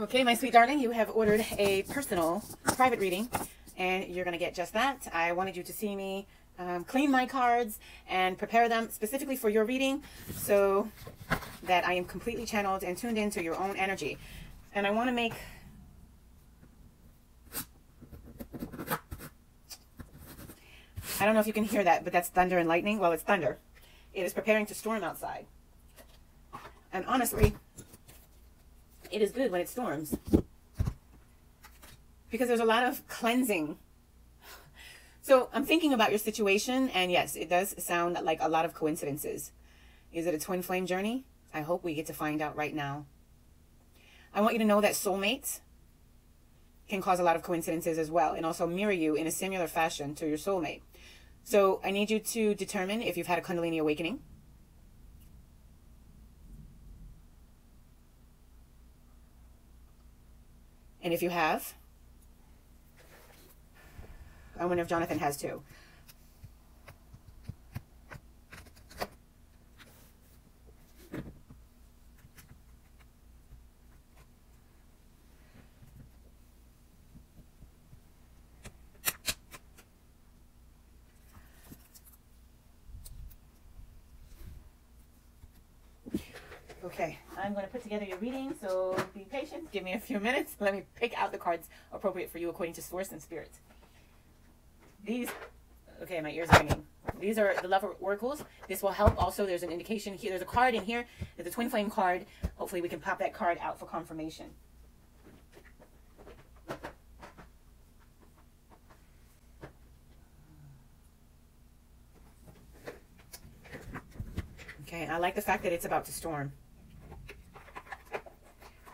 Okay, my sweet darling, you have ordered a personal private reading, and you're going to get just that. I wanted you to see me clean my cards and prepare them specifically for your reading so that I am completely channeled and tuned into your own energy. And I want to make... I don't know if you can hear that, but that's thunder and lightning. Well, it's thunder. It is preparing to storm outside. And honestly, it is good when it storms, because there's a lot of cleansing. So I'm thinking about your situation, and yes, it does sound like a lot of coincidences. Is it a twin flame journey? I hope we get to find out right now. I want you to know that soulmates can cause a lot of coincidences as well, and also mirror you in a similar fashion to your soulmate. So I need you to determine if you've had a Kundalini awakening. And if you have, I wonder if Jonathan has too. Okay, I'm going to put together your reading, so be patient. Give me a few minutes. Let me pick out the cards appropriate for you according to source and spirit. These, okay, my ears are ringing. These are the Love Oracles. This will help. Also, there's an indication here. There's a card in here. There's a Twin Flame card. Hopefully, we can pop that card out for confirmation. Okay, I like the fact that it's about to storm.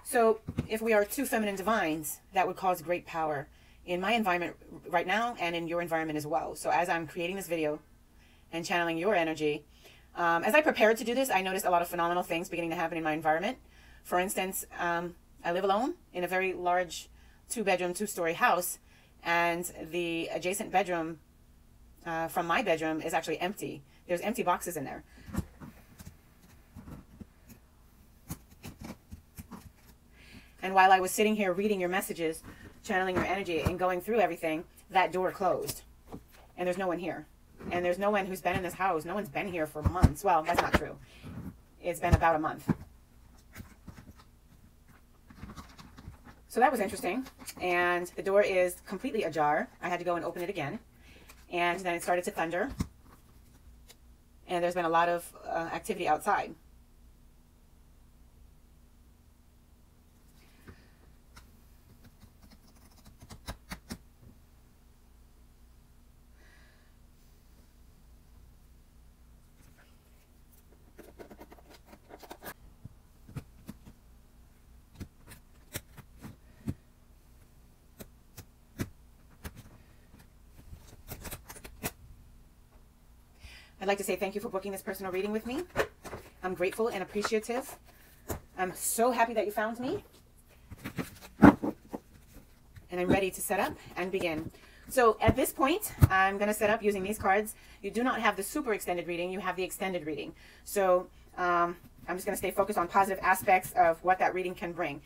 So if we are two feminine divines, that would cause great power in my environment right now and in your environment as well. So as I'm creating this video and channeling your energy, as I prepared to do this, I noticed a lot of phenomenal things beginning to happen in my environment. For instance, I live alone in a very large 2-bedroom, 2-story house, and the adjacent bedroom from my bedroom is actually empty. There's empty boxes in there. And while I was sitting here reading your messages, channeling your energy, and going through everything, that door closed. And there's no one here. And there's no one who's been in this house. No one's been here for months. Well, that's not true. It's been about a month. So that was interesting. And the door is completely ajar. I had to go and open it again. And then it started to thunder. And there's been a lot of activity outside. I'd like to say thank you for booking this personal reading with me. I'm grateful and appreciative. I'm so happy that you found me. And I'm ready to set up and begin. So at this point, I'm going to set up using these cards. You do not have the super extended reading. You have the extended reading. So I'm just going to stay focused on positive aspects of what that reading can bring.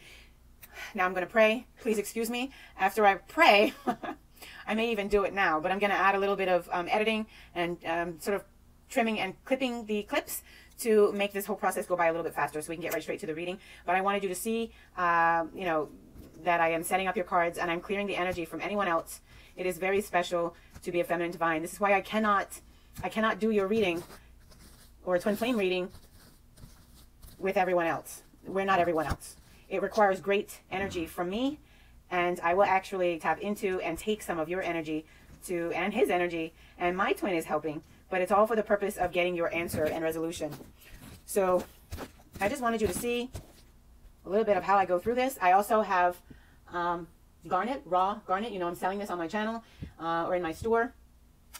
Now I'm going to pray. Please excuse me. After I pray, I may even do it now, but I'm going to add a little bit of editing and sort of trimming and clipping the clips to make this whole process go by a little bit faster so we can get right straight to the reading. But I wanted you to see, you know, that I am setting up your cards and I'm clearing the energy from anyone else. It is very special to be a feminine divine. This is why I cannot do your reading or a twin flame reading with everyone else. We're not everyone else. It requires great energy from me, and I will actually tap into and take some of your energy and his energy, and my twin is helping. But it's all for the purpose of getting your answer and resolution. So I just wanted you to see a little bit of how I go through this. I also have garnet, raw garnet. You know, I'm selling this on my channel or in my store.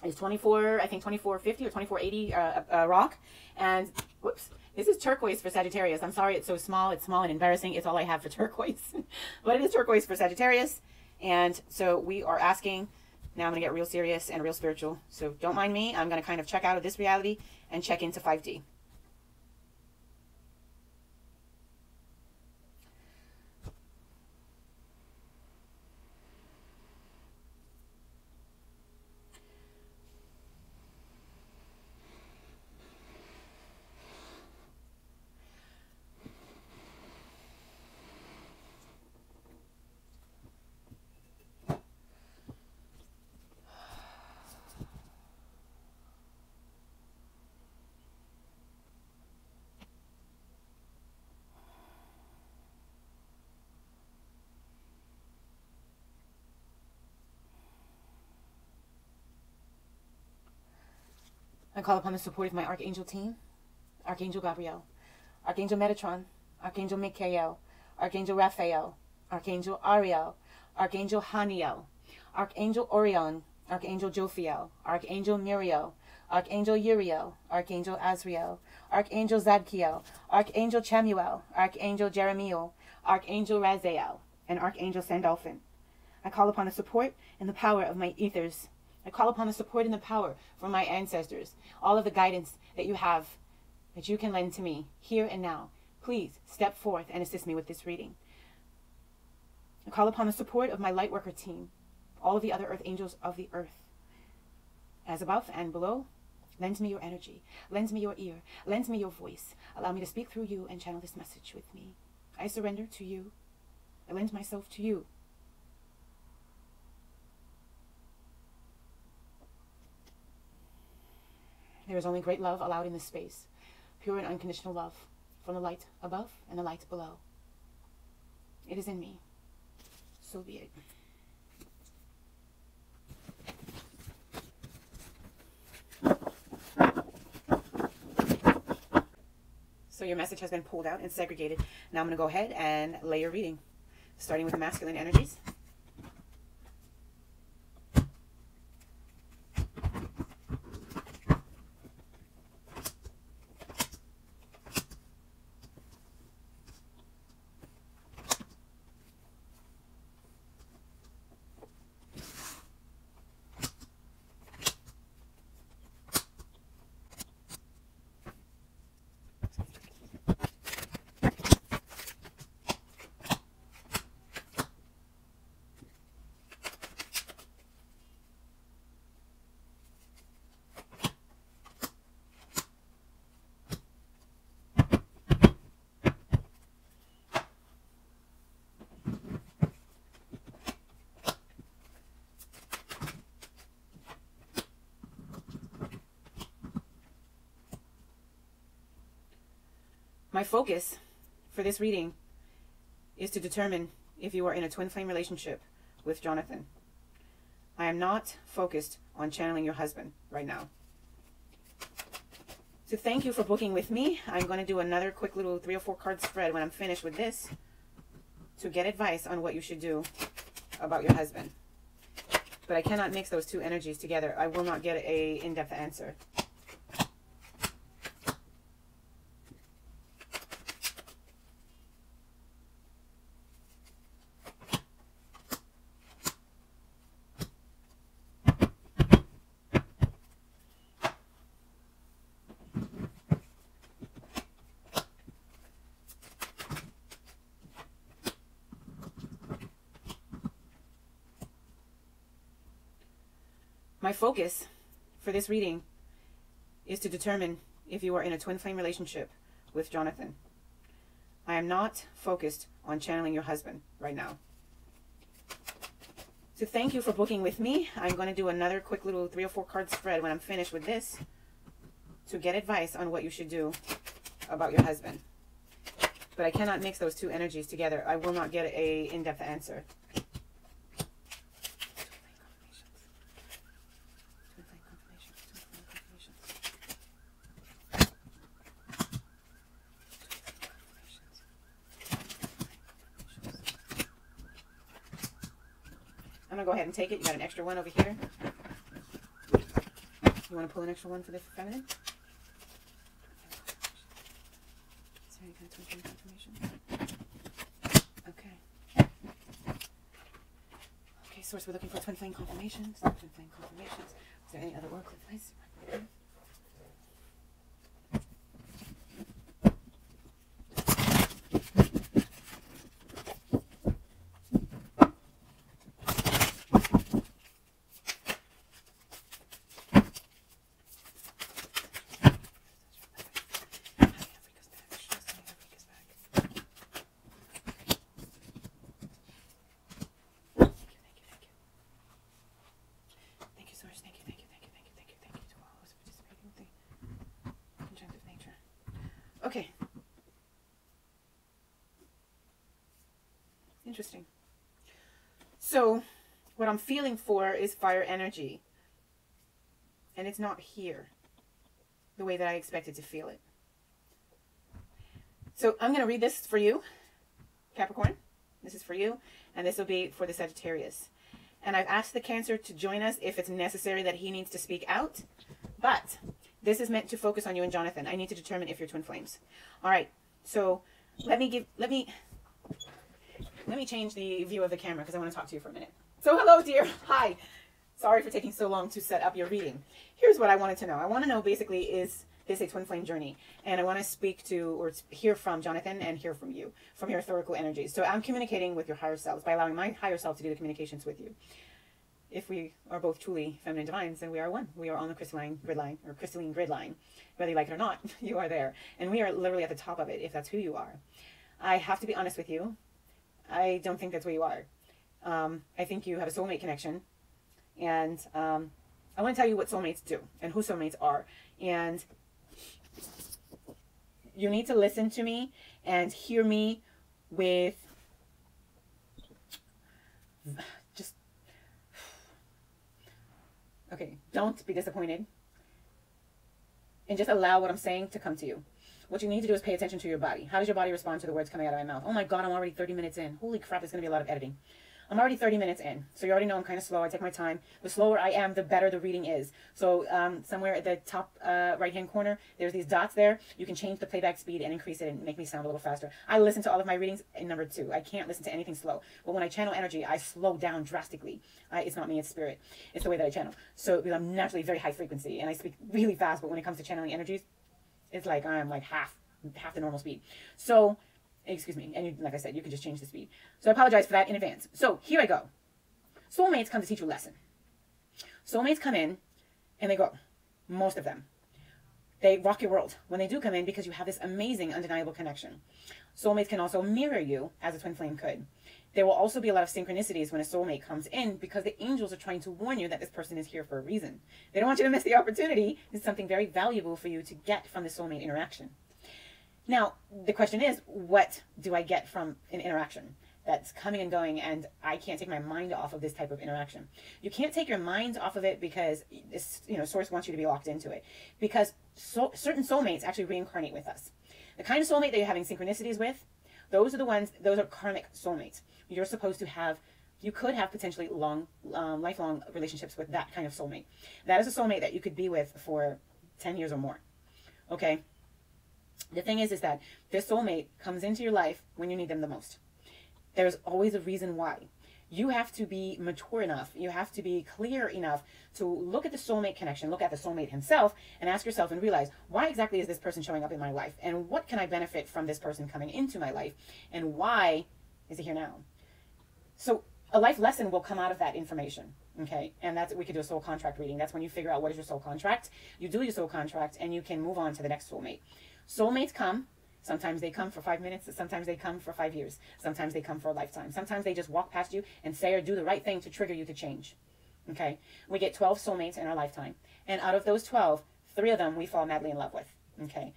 It's I think $24.50 or $24.80 rock. And whoops, this is turquoise for Sagittarius. I'm sorry it's so small. It's small and embarrassing. It's all I have for turquoise. But it is turquoise for Sagittarius. And so we are asking... Now I'm going to get real serious and real spiritual. So don't mind me. I'm going to kind of check out of this reality and check into 5D. I call upon the support of my Archangel team, Archangel Gabriel, Archangel Metatron, Archangel Michael, Archangel Raphael, Archangel Ariel, Archangel Haniel, Archangel Orion, Archangel Jophiel, Archangel Muriel, Archangel Uriel, Archangel Azrael, Archangel Zadkiel, Archangel Chamuel, Archangel Jeremiel, Archangel Raziel, and Archangel Sandalphon. I call upon the support and the power of my ethers. I call upon the support and the power from my ancestors, all of the guidance that you have, that you can lend to me here and now. Please step forth and assist me with this reading. I call upon the support of my Lightworker team, all of the other earth angels of the earth. As above and below, lend me your energy, lend me your ear, lend me your voice. Allow me to speak through you and channel this message with me. I surrender to you. I lend myself to you. There is only great love allowed in this space, pure and unconditional love from the light above and the light below. It is in me. So be it. So your message has been pulled out and segregated. Now I'm going to go ahead and lay your reading, starting with the masculine energies. My focus for this reading is to determine if you are in a twin flame relationship with Jonathan. I am not focused on channeling your husband right now. To thank you for booking with me, I'm going to do another quick little 3 or 4 card spread when I'm finished with this to get advice on what you should do about your husband. But I cannot mix those two energies together. I will not get a in-depth answer. My focus for this reading is to determine if you are in a twin flame relationship with Jonathan. I am not focused on channeling your husband right now. To thank you for booking with me, I'm going to do another quick little 3 or 4 card spread when I'm finished with this to get advice on what you should do about your husband. But I cannot mix those two energies together. I will not get a in-depth answer. I'm going to go ahead and take it. You got an extra one over here. You want to pull an extra one for the feminine? Is there any kind of twin flame confirmation? Okay. Okay, source, we're looking for twin flame confirmations. Twin flame confirmations. Is there any other oracle advice? Okay. Interesting. So, what I'm feeling for is fire energy. And it's not here. the way that I expected to feel it. So I'm going to read this for you, Capricorn. This is for you, and this will be for the Sagittarius. And I've asked the Cancer to join us if it's necessary that he needs to speak out. But this is meant to focus on you and Jonathan. I need to determine if you're twin flames. All right. So let me change the view of the camera because I want to talk to you for a minute. So hello, dear. Hi. Sorry for taking so long to set up your reading. Here's what I wanted to know. I want to know basically, is this a twin flame journey? And I want to speak to or hear from Jonathan and hear from you, from your authorical energies. So I'm communicating with your higher selves by allowing my higher self to do the communications with you. If we are both truly feminine divines, then we are one. We are on the crystalline grid line, or crystalline grid line. Whether you like it or not, you are there. And we are literally at the top of it, if that's who you are. I have to be honest with you. I don't think that's where you are. I think you have a soulmate connection. And I want to tell you what soulmates do and who soulmates are. And you need to listen to me and hear me with just, okay, don't be disappointed. And just allow what I'm saying to come to you. What you need to do is pay attention to your body. How does your body respond to the words coming out of my mouth? Oh my God, I'm already 30 minutes in. Holy crap, there's going to be a lot of editing. I'm already 30 minutes in. So you already know I'm kind of slow. I take my time. The slower I am, the better the reading is. So somewhere at the top right-hand corner, there's these dots there. You can change the playback speed and increase it and make me sound a little faster. I listen to all of my readings in number 2. I can't listen to anything slow. But when I channel energy, I slow down drastically. It's not me, it's spirit. It's the way that I channel. So because I'm naturally very high frequency and I speak really fast, but when it comes to channeling energies, it's like I'm like half the normal speed. So, excuse me. And like I said, you can just change the speed. So I apologize for that in advance. So here I go. Soulmates come to teach you a lesson. Soulmates come in and they go. Most of them. They rock your world when they do come in because you have this amazing, undeniable connection. Soulmates can also mirror you as a twin flame could. There will also be a lot of synchronicities when a soulmate comes in because the angels are trying to warn you that this person is here for a reason. They don't want you to miss the opportunity. It's something very valuable for you to get from the soulmate interaction. Now, the question is, what do I get from an interaction that's coming and going and I can't take my mind off of this type of interaction? You can't take your mind off of it because this, Source wants you to be locked into it. Because certain soulmates actually reincarnate with us. The kind of soulmate that you're having synchronicities with, those are karmic soulmates. You're supposed to have, you could have potentially lifelong relationships with that kind of soulmate. That is a soulmate that you could be with for 10 years or more. Okay? The thing is that this soulmate comes into your life when you need them the most. There's always a reason why. You have to be mature enough. You have to be clear enough to look at the soulmate connection, look at the soulmate himself, and ask yourself and realize, why exactly is this person showing up in my life? And what can I benefit from this person coming into my life? And why is he here now? So a life lesson will come out of that information. Okay, and that's, we could do a soul contract reading. That's when you figure out what is your soul contract. You do your soul contract and you can move on to the next soulmate. Soulmates come. Sometimes they come for 5 minutes. Sometimes they come for 5 years. Sometimes they come for a lifetime. Sometimes they just walk past you and say or do the right thing to trigger you to change. Okay, we get 12 soulmates in our lifetime. And out of those 12, 3 of them we fall madly in love with. Okay,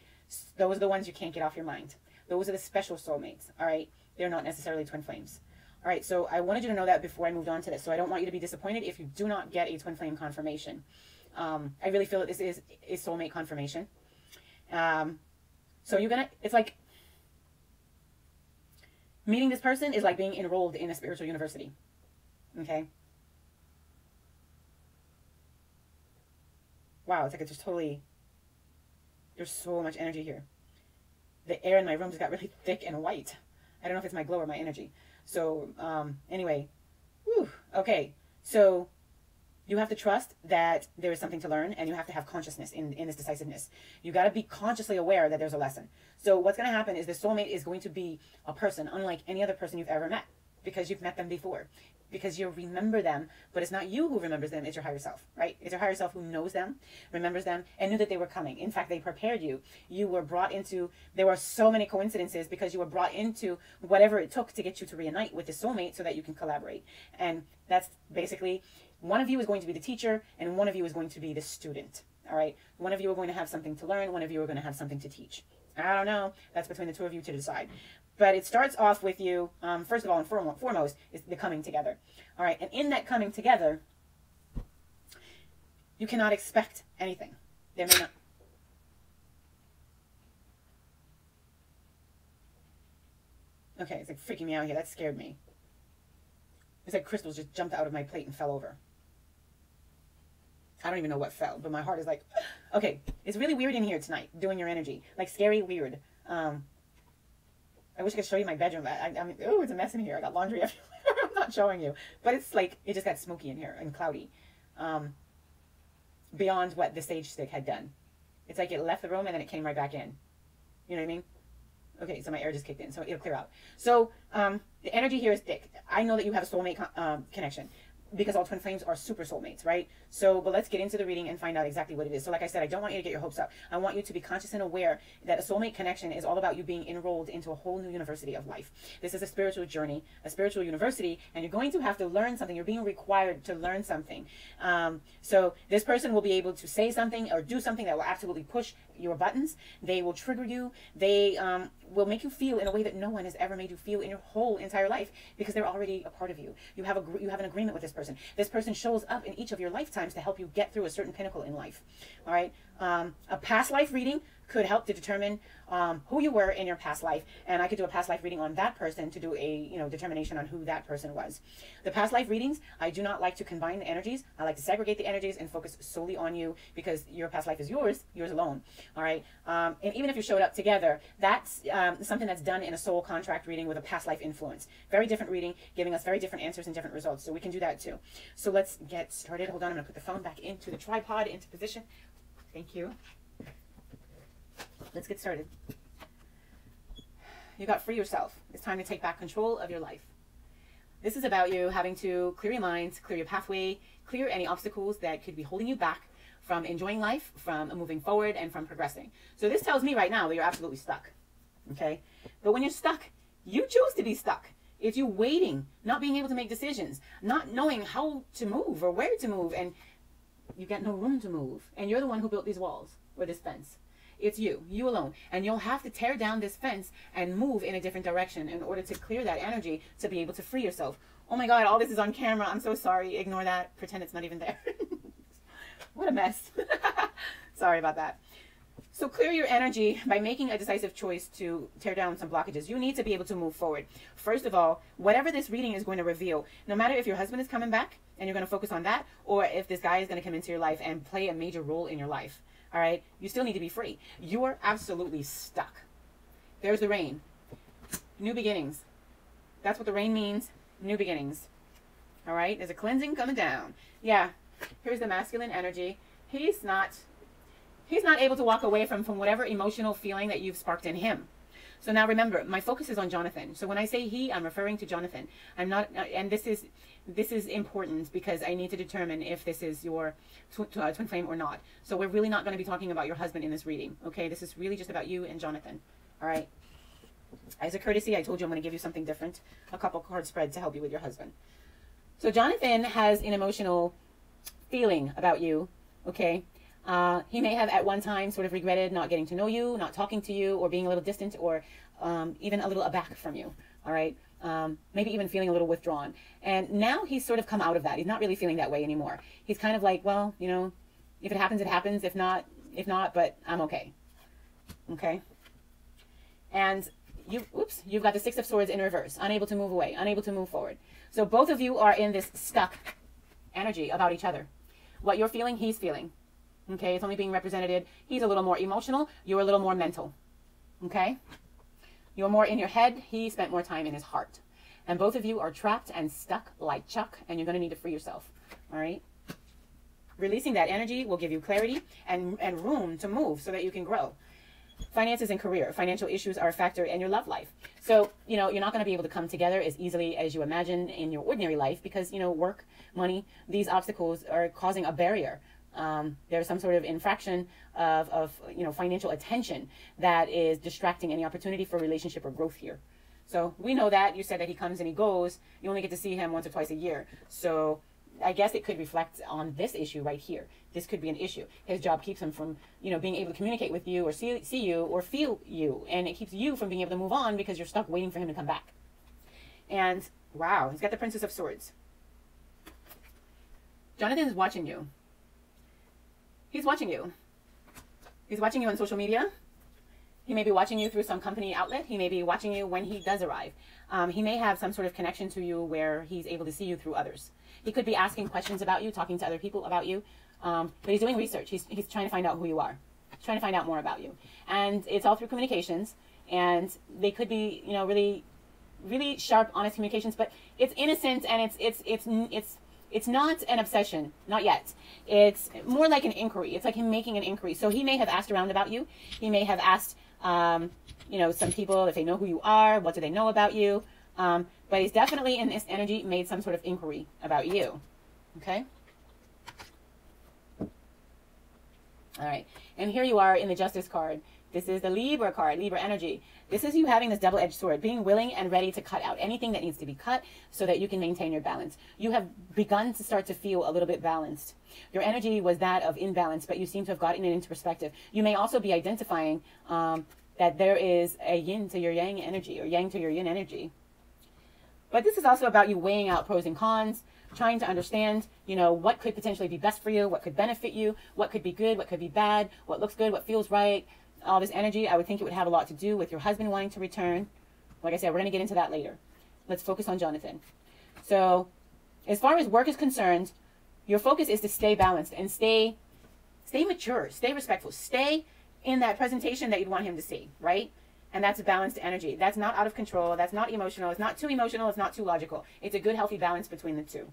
those are the ones you can't get off your mind. Those are the special soulmates. All right, they're not necessarily twin flames. All right, so I wanted you to know that before I moved on to this. So I don't want you to be disappointed if you do not get a twin flame confirmation. I really feel that this is a soulmate confirmation. So it's like meeting this person is like being enrolled in a spiritual university. Okay. Wow, it's like it's just totally, there's so much energy here. The air in my room just got really thick and white. I don't know if it's my glow or my energy. So, anyway, whew, okay. So you have to trust that there is something to learn, and you have to have consciousness in this decisiveness. You got to be consciously aware that there's a lesson. So what's going to happen is the soulmate is going to be a person unlike any other person you've ever met, because you've met them before, because you remember them, but it's not you who remembers them, it's your higher self, right? It's your higher self who knows them, remembers them, and knew that they were coming. In fact, they prepared you. You were brought into, there were so many coincidences because you were brought into whatever it took to get you to reunite with the soulmate so that you can collaborate. And that's basically, one of you is going to be the teacher, and one of you is going to be the student, all right? One of you are going to have something to learn, one of you are going to have something to teach. I don't know. That's between the two of you to decide. But it starts off with you, first of all and foremost, is the coming together. All right, and in that coming together, you cannot expect anything. There may not... Okay, it's like freaking me out here. That scared me. It's like crystals just jumped out of my plate and fell over. I don't even know what fell, but my heart is like, okay, it's really weird in here tonight, doing your energy. Like scary, weird. I wish I could show you my bedroom. I mean, oh, it's a mess in here. I got laundry everywhere. I'm not showing you. But it's like, it just got smoky in here and cloudy. Beyond what the sage stick had done. It's like it left the room and then it came right back in. You know what I mean? Okay, so my air just kicked in, so it'll clear out. So the energy here is thick. I know that you have a soulmate connection, because all twin flames are super soulmates, right? So, but let's get into the reading and find out exactly what it is. So like I said, I don't want you to get your hopes up. I want you to be conscious and aware that a soulmate connection is all about you being enrolled into a whole new university of life. This is a spiritual journey, a spiritual university, and you're going to have to learn something. You're being required to learn something. So this person will be able to say something or do something that will absolutely push your buttons. They will trigger you. They will make you feel in a way that no one has ever made you feel in your whole entire life, because they're already a part of you. You have an agreement with this person. This person shows up in each of your lifetimes to help you get through a certain pinnacle in life. All right. A past life reading could help to determine who you were in your past life, and I could do a past life reading on that person to do a determination on who that person was. The past life readings, I do not like to combine the energies. I like to segregate the energies and focus solely on you, because your past life is yours alone. All right. And even if you showed up together, that's something that's done in a soul contract reading with a past life influence. Very different reading, giving us very different answers and different results. So we can do that too. So let's get started. Hold on, I'm gonna put the phone back into the tripod, into position. Thank you. Let's get started. You got free yourself. It's time to take back control of your life. This is about you having to clear your mind, clear your pathway, clear any obstacles that could be holding you back from enjoying life, from moving forward, and from progressing. So this tells me right now that you're absolutely stuck. Okay? But when you're stuck, you choose to be stuck. It's you waiting, not being able to make decisions, not knowing how to move or where to move, and you got no room to move. And you're the one who built these walls or this fence. It's you alone. And you'll have to tear down this fence and move in a different direction in order to clear that energy to be able to free yourself. Oh my God, all this is on camera. I'm so sorry. Ignore that. Pretend it's not even there. What a mess. Sorry about that. So clear your energy by making a decisive choice to tear down some blockages. You need to be able to move forward. First of all, whatever this reading is going to reveal, no matter if your husband is coming back and you're going to focus on that, or if this guy is going to come into your life and play a major role in your life. All right, you still need to be free. You're absolutely stuck. There's the rain. New beginnings. That's what the rain means. New beginnings. All right, there's a cleansing coming down. Yeah, here's the masculine energy. He's not able to walk away from whatever emotional feeling that you've sparked in him. So now remember, my focus is on Jonathan. So when I say he, I'm referring to Jonathan. I'm not, and this is important because I need to determine if this is your twin flame or not. So we're really not going to be talking about your husband in this reading. Okay, this is really just about you and Jonathan. All right. As a courtesy, I told you I'm going to give you something different, a couple card spread to help you with your husband. So Jonathan has an emotional feeling about you. Okay. He may have at one time sort of regretted not getting to know you, not talking to you, or being a little distant, or even a little aback from you. All right. Maybe even feeling a little withdrawn. And now he's sort of come out of that. He's not really feeling that way anymore. He's kind of like, well, you know, if it happens, it happens. If not, but I'm okay. Okay. And you've got the Six of Swords in reverse, unable to move away, unable to move forward. So both of you are in this stuck energy about each other. What you're feeling, he's feeling. Okay, it's only being represented. He's a little more emotional. You're a little more mental. Okay? You're more in your head. He spent more time in his heart. And both of you are trapped and stuck like Chuck, and you're going to need to free yourself. All right? Releasing that energy will give you clarity and room to move so that you can grow. Finances and career. Financial issues are a factor in your love life. So, you know, you're not going to be able to come together as easily as you imagine in your ordinary life because, you know, work, money, these obstacles are causing a barrier. There's some sort of infraction of financial attention that is distracting any opportunity for relationship or growth here. So we know that. You said that he comes and he goes. You only get to see him once or twice a year. So I guess it could reflect on this issue right here. This could be an issue. His job keeps him from, being able to communicate with you or see you or feel you. And it keeps you from being able to move on because you're stuck waiting for him to come back. And wow, he's got the Princess of Swords. Jonathan's watching you. He's watching you. He's watching you on social media. He may be watching you through some company outlet. He may be watching you when he does arrive. He may have some sort of connection to you where he's able to see you through others. He could be asking questions about you, talking to other people about you. But he's doing research. He's trying to find out who you are. He's trying to find out more about you. And it's all through communications. And they could be, you know, really, really sharp, honest communications. But it's innocent, and it's not an obsession. Not yet. It's more like an inquiry. It's like him making an inquiry. So he may have asked around about you. He may have asked, you know, some people if they know who you are. What do they know about you? But he's definitely in this energy made some sort of inquiry about you. Okay? All right. And here you are in the Justice card. This is the Libra card, Libra energy. This is you having this double-edged sword, being willing and ready to cut out anything that needs to be cut so that you can maintain your balance. You have begun to start to feel a little bit balanced. Your energy was that of imbalance, but you seem to have gotten it into perspective. You may also be identifying that there is a yin to your yang energy, or yang to your yin energy. But this is also about you weighing out pros and cons, trying to understand, you know, what could potentially be best for you, what could benefit you, what could be good, what could be bad, what looks good, what feels right. All this energy, I would think it would have a lot to do with your husband wanting to return. Like I said, we're going to get into that later. Let's focus on Jonathan. So, as far as work is concerned, your focus is to stay balanced and stay mature, stay respectful, stay in that presentation that you'd want him to see, right? And that's a balanced energy. That's not out of control. That's not emotional. It's not too emotional. It's not too logical. It's a good, healthy balance between the two.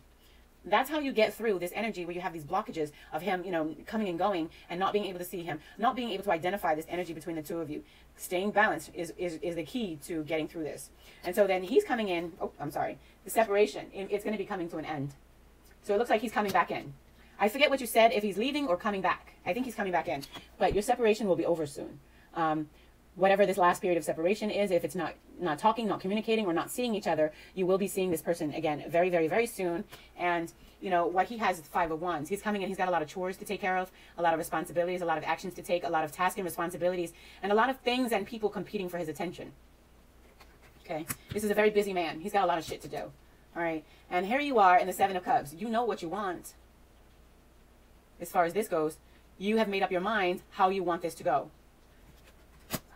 That's how you get through this energy where you have these blockages of him, you know, coming and going and not being able to see him, not being able to identify this energy between the two of you. Staying balanced is the key to getting through this. And so then he's coming in. Oh, I'm sorry. The separation, it's going to be coming to an end. So it looks like he's coming back in. I forget what you said, if he's leaving or coming back. I think he's coming back in. But your separation will be over soon. Whatever this last period of separation is, if it's not talking, not communicating, or not seeing each other, you will be seeing this person again very, very, very soon. And, you know, what he has is 5 of Wands. He's coming in, he's got a lot of chores to take care of, a lot of responsibilities, a lot of actions to take, a lot of tasks and responsibilities, and a lot of things and people competing for his attention. Okay? This is a very busy man. He's got a lot of shit to do. All right? And here you are in the 7 of Cups. You know what you want. As far as this goes, you have made up your mind how you want this to go.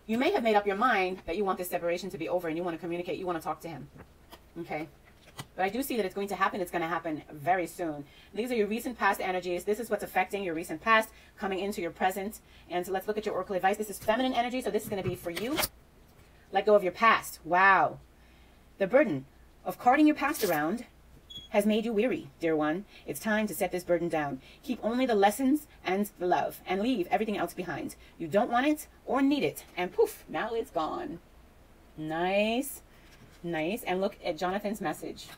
You may have made up your mind that you want this separation to be over and you want to communicate, you want to talk to him. Okay? But I do see that it's going to happen. It's going to happen very soon. These are your recent past energies. This is what's affecting your recent past coming into your present. And so let's look at your oracle advice. This is feminine energy, so this is going to be for you. Let go of your past. Wow. The burden of carting your past around has made you weary, dear one. It's time to set this burden down. Keep only the lessons and the love, and leave everything else behind. You don't want it or need it, and poof, now it's gone. Nice. Nice. And look at Jonathan's message.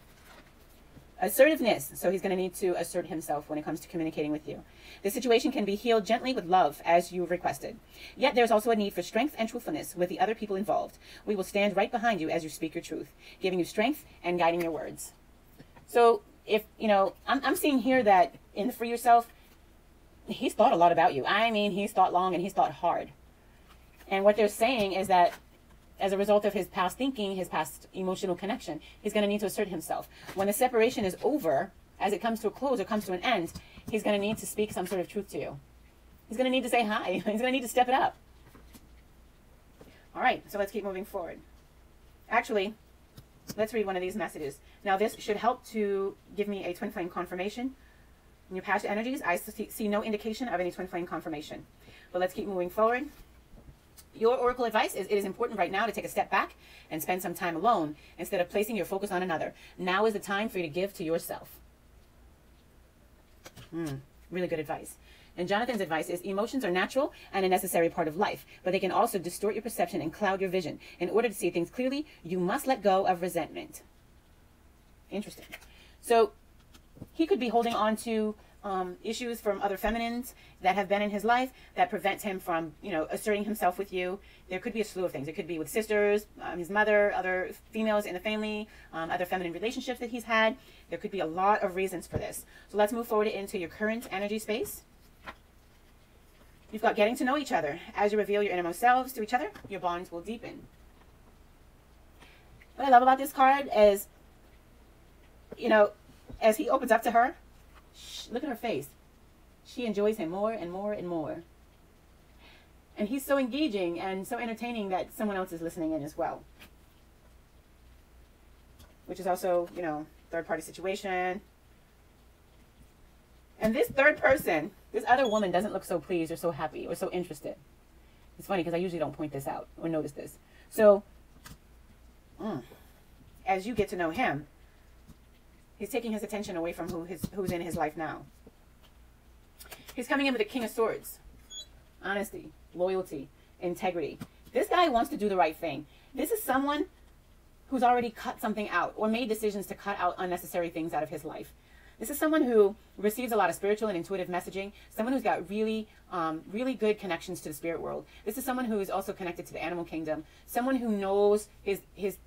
Assertiveness. So he's going to need to assert himself when it comes to communicating with you. The situation can be healed gently with love, as you requested. Yet there's also a need for strength and truthfulness with the other people involved. We will stand right behind you as you speak your truth, giving you strength and guiding your words. So if, you know, I'm seeing here that in Free Yourself, he's thought a lot about you. I mean, he's thought long and he's thought hard. And what they're saying is that as a result of his past thinking, his past emotional connection, he's going to need to assert himself. When the separation is over, as it comes to a close or comes to an end, he's going to need to speak some sort of truth to you. He's going to need to say hi. He's going to need to step it up. All right, so let's keep moving forward. Actually, let's read one of these messages. Now, this should help to give me a twin flame confirmation. In your past energies, I see no indication of any twin flame confirmation. But let's keep moving forward. Your oracle advice is it is important right now to take a step back and spend some time alone instead of placing your focus on another. Now is the time for you to give to yourself. Really good advice. And Jonathan's advice is emotions are natural and a necessary part of life, but they can also distort your perception and cloud your vision. In order to see things clearly, you must let go of resentment. Interesting. So he could be holding on to issues from other feminines that have been in his life that prevents him from, you know, asserting himself with you. There could be a slew of things. It could be with sisters, his mother, other females in the family, other feminine relationships that he's had. There could be a lot of reasons for this. So let's move forward into your current energy space. You've got getting to know each other. As you reveal your innermost selves to each other, your bonds will deepen. What I love about this card is, you know, as he opens up to her, look at her face. She enjoys him more and more and more. And he's so engaging and so entertaining that someone else is listening in as well. Which is also, you know, third-party situation. And this third person, this other woman doesn't look so pleased or so happy or so interested. It's funny because I usually don't point this out or notice this. So, as you get to know him, he's taking his attention away from who's in his life now. He's coming in with the King of Swords. Honesty, loyalty, integrity. This guy wants to do the right thing. This is someone who's already cut something out or made decisions to cut out unnecessary things out of his life. This is someone who receives a lot of spiritual and intuitive messaging, someone who's got really, really good connections to the spirit world. This is someone who is also connected to the animal kingdom, someone who knows his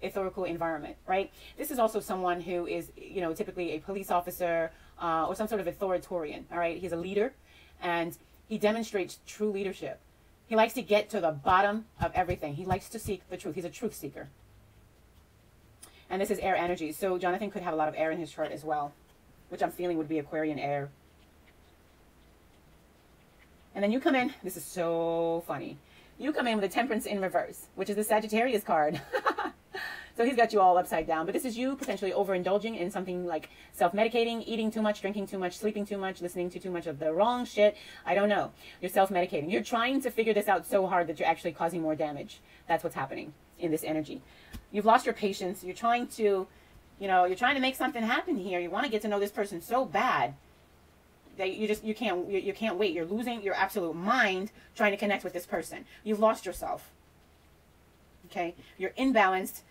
etherical environment, right? This is also someone who is, you know, typically a police officer or some sort of authoritarian, all right? He's a leader, and he demonstrates true leadership. He likes to get to the bottom of everything. He likes to seek the truth. He's a truth seeker. And this is air energy. So Jonathan could have a lot of air in his chart as well, which I'm feeling would be Aquarian air. And then you come in, this is so funny. You come in with a Temperance in reverse, which is the Sagittarius card. So he's got you all upside down. But this is you potentially overindulging in something like self-medicating, eating too much, drinking too much, sleeping too much, listening to too much of the wrong shit. I don't know. You're self-medicating. You're trying to figure this out so hard that you're actually causing more damage. That's what's happening in this energy. You've lost your patience. You're trying to, you know, you're trying to make something happen here. You want to get to know this person so bad that you can't wait. You're losing your absolute mind trying to connect with this person. You've lost yourself. Okay? You're imbalanced.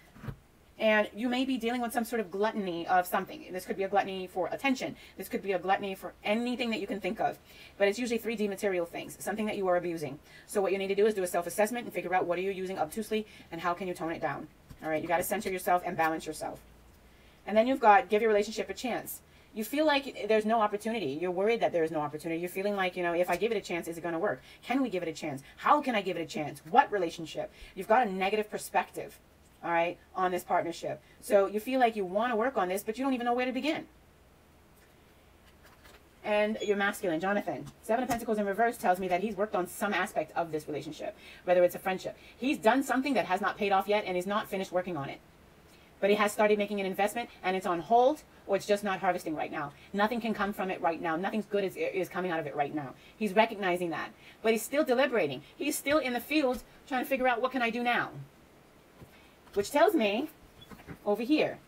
And you may be dealing with some sort of gluttony of something. This could be a gluttony for attention. This could be a gluttony for anything that you can think of. But it's usually 3D material things, something that you are abusing. So what you need to do is do a self-assessment and figure out what are you using obtusely and how can you tone it down. All right, you got to center yourself and balance yourself. And then you've got give your relationship a chance. You feel like there's no opportunity. You're worried that there is no opportunity. You're feeling like, you know, if I give it a chance, is it going to work? Can we give it a chance? How can I give it a chance? What relationship? You've got a negative perspective, all right, on this partnership. So you feel like you want to work on this, but you don't even know where to begin. And you're masculine, Jonathan. 7 of Pentacles in reverse tells me that he's worked on some aspect of this relationship, whether it's a friendship. He's done something that has not paid off yet and is not finished working on it. But he has started making an investment and it's on hold, or it's just not harvesting right now. Nothing can come from it right now. Nothing's good is coming out of it right now. He's recognizing that. But he's still deliberating. He's still in the field trying to figure out, what can I do now? Which tells me, over here,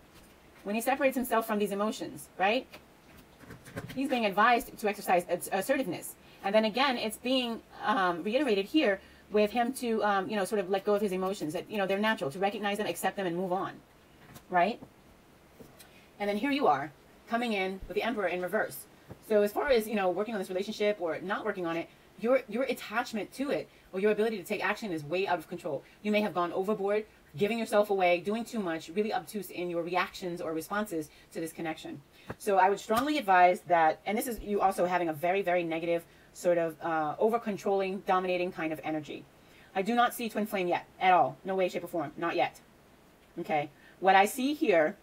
when he separates himself from these emotions, right? He's being advised to exercise assertiveness. And then again, it's being reiterated here with him to, you know, sort of let go of his emotions. That, you know, they're natural. To recognize them, accept them, and move on. Right? And then here you are, coming in with the Emperor in reverse. So as far as, you know, working on this relationship or not working on it, your attachment to it or your ability to take action is way out of control. You may have gone overboard, giving yourself away, doing too much, really obtuse in your reactions or responses to this connection. So I would strongly advise that, and this is you also having a very, very negative sort of over-controlling, dominating kind of energy. I do not see twin flame yet, at all. No way, shape, or form. Not yet. Okay? What I see here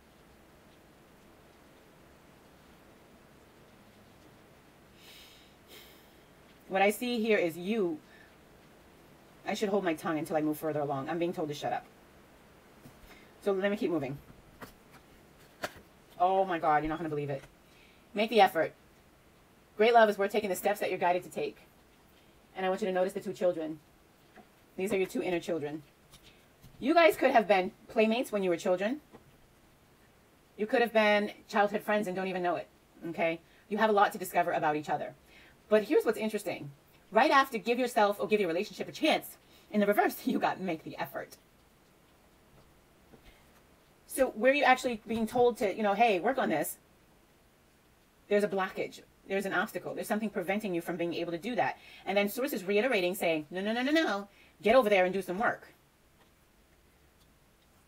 is you. I should hold my tongue until I move further along. I'm being told to shut up. So let me keep moving. Oh my God, you're not going to believe it. Make the effort. Great love is worth taking the steps that you're guided to take. And I want you to notice the 2 children. These are your 2 inner children. You guys could have been playmates when you were children. You could have been childhood friends and don't even know it. Okay? You have a lot to discover about each other. But here's what's interesting. Right after give yourself or give your relationship a chance, in the reverse, you got make the effort. So where you actually being told to, you know, hey, work on this, there's a blockage. There's an obstacle. There's something preventing you from being able to do that. And then Source is reiterating, saying, no, no, no, no, no. Get over there and do some work.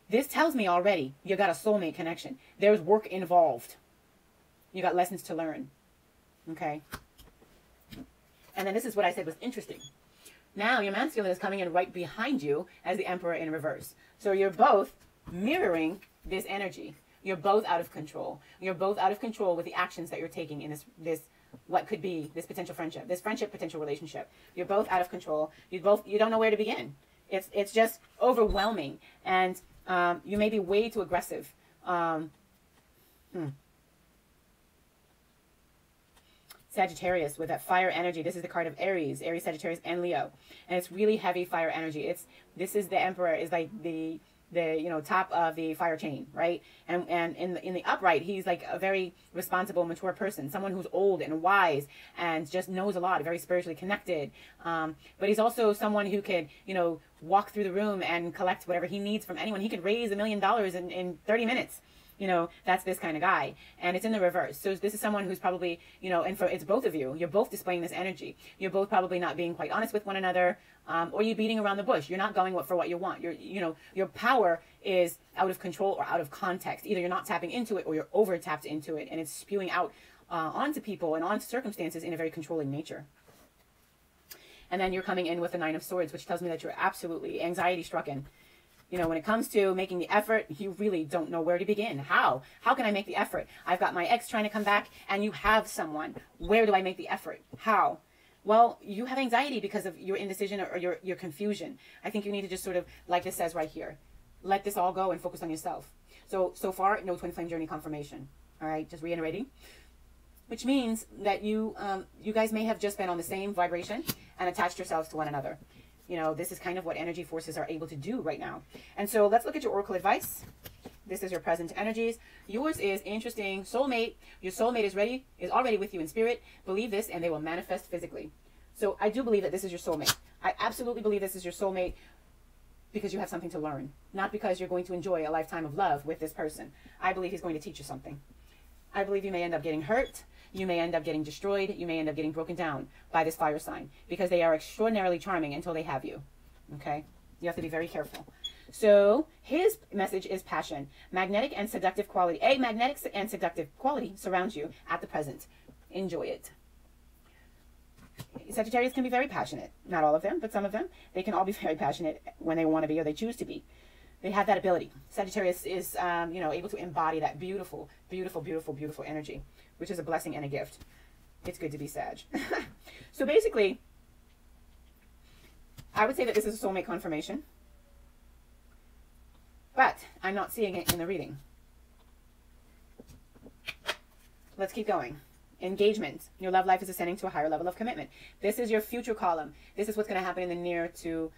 This tells me already you got a soulmate connection. There's work involved. You got lessons to learn. Okay? And then this is what I said was interesting. Now your masculine is coming in right behind you as the Emperor in reverse. So you're both mirroring this energy. You're both out of control. You're both out of control with the actions that you're taking in this what could be this potential friendship, this friendship potential relationship. You're both out of control. You don't know where to begin. It's just overwhelming, and you may be way too aggressive. Sagittarius with that fire energy. This is the card of Aries, Sagittarius, and Leo, and it's really heavy fire energy. This is the Emperor, is like the top of the fire chain, right? And in the upright, he's like a very responsible, mature person, someone who's old and wise and just knows a lot, very spiritually connected. But he's also someone who could, walk through the room and collect whatever he needs from anyone. He could raise $1 million in 30 minutes. That's this kind of guy. And it's in the reverse. So this is someone who's probably, it's both of you. You're both displaying this energy. You're both probably not being quite honest with one another, or you're beating around the bush. You're not going for what you want. Your power is out of control or out of context. Either you're not tapping into it or you're over tapped into it, and it's spewing out onto people and onto circumstances in a very controlling nature. And then you're coming in with the Nine of Swords, which tells me that you're absolutely anxiety-stricken. When it comes to making the effort, you really don't know where to begin. How? How can I make the effort? I've got my ex trying to come back, and you have someone. Where do I make the effort? How? Well, you have anxiety because of your indecision or your confusion. I think you need to just sort of, like this says right here, let this all go and focus on yourself. So far, no twin flame journey confirmation. All right, just reiterating. Which means that you guys may have just been on the same vibration and attached yourselves to one another. This is kind of what energy forces are able to do right now. And so let's look at your oracle advice. This is your present energies. Yours is interesting. Soulmate. Your soulmate is already with you in spirit. Believe this and they will manifest physically. So I do believe that this is your soulmate. I absolutely believe this is your soulmate because you have something to learn. Not because you're going to enjoy a lifetime of love with this person. I believe he's going to teach you something. I believe you may end up getting hurt. You may end up getting destroyed. You may end up getting broken down by this fire sign because they are extraordinarily charming until they have you. Okay? You have to be very careful. So his message is passion. Magnetic and seductive quality. A magnetic and seductive quality surrounds you at the present. Enjoy it. Sagittarius can be very passionate. Not all of them, but some of them. They can all be very passionate when they want to be or they choose to be. They have that ability. Sagittarius is, able to embody that beautiful, beautiful, beautiful, beautiful energy, which is a blessing and a gift. It's good to be Sag. So basically, I would say that this is a soulmate confirmation, but I'm not seeing it in the reading. Let's keep going. Engagement. Your love life is ascending to a higher level of commitment. This is your future column. This is what's going to happen in the near to,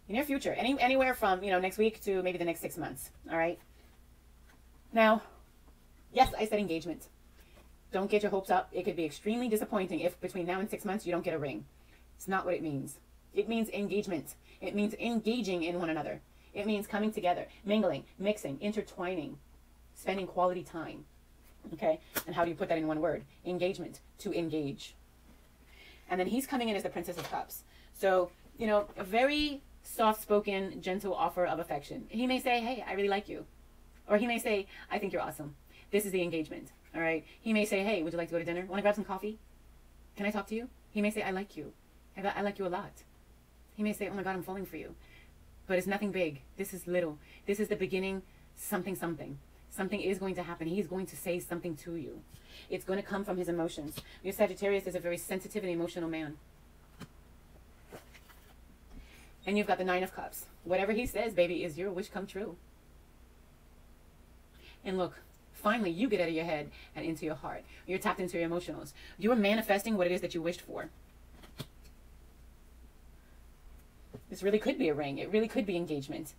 near future. Anywhere from, next week to maybe the next 6 months. All right. Now, yes, I said engagement. Don't get your hopes up. It could be extremely disappointing if between now and 6 months you don't get a ring. It's not what it means. It means engagement. It means engaging in one another. It means coming together, mingling, mixing, intertwining, spending quality time. Okay? And how do you put that in one word? Engagement. To engage. And then he's coming in as the Princess of Cups. So, a very soft-spoken, gentle offer of affection. He may say, hey, I really like you. Or he may say, I think you're awesome. This is the engagement. All right? He may say, hey, would you like to go to dinner? Want to grab some coffee? Can I talk to you? He may say, I like you. I like you a lot. He may say, oh my God, I'm falling for you. But it's nothing big. This is little. This is the beginning, something. Something is going to happen. He's going to say something to you. It's going to come from his emotions. Your Sagittarius is a very sensitive and emotional man. And you've got the Nine of Cups. Whatever he says, baby, is your wish come true. And look, finally, you get out of your head and into your heart. You're tapped into your emotionals. You're manifesting what it is that you wished for. This really could be a ring. It really could be engagement.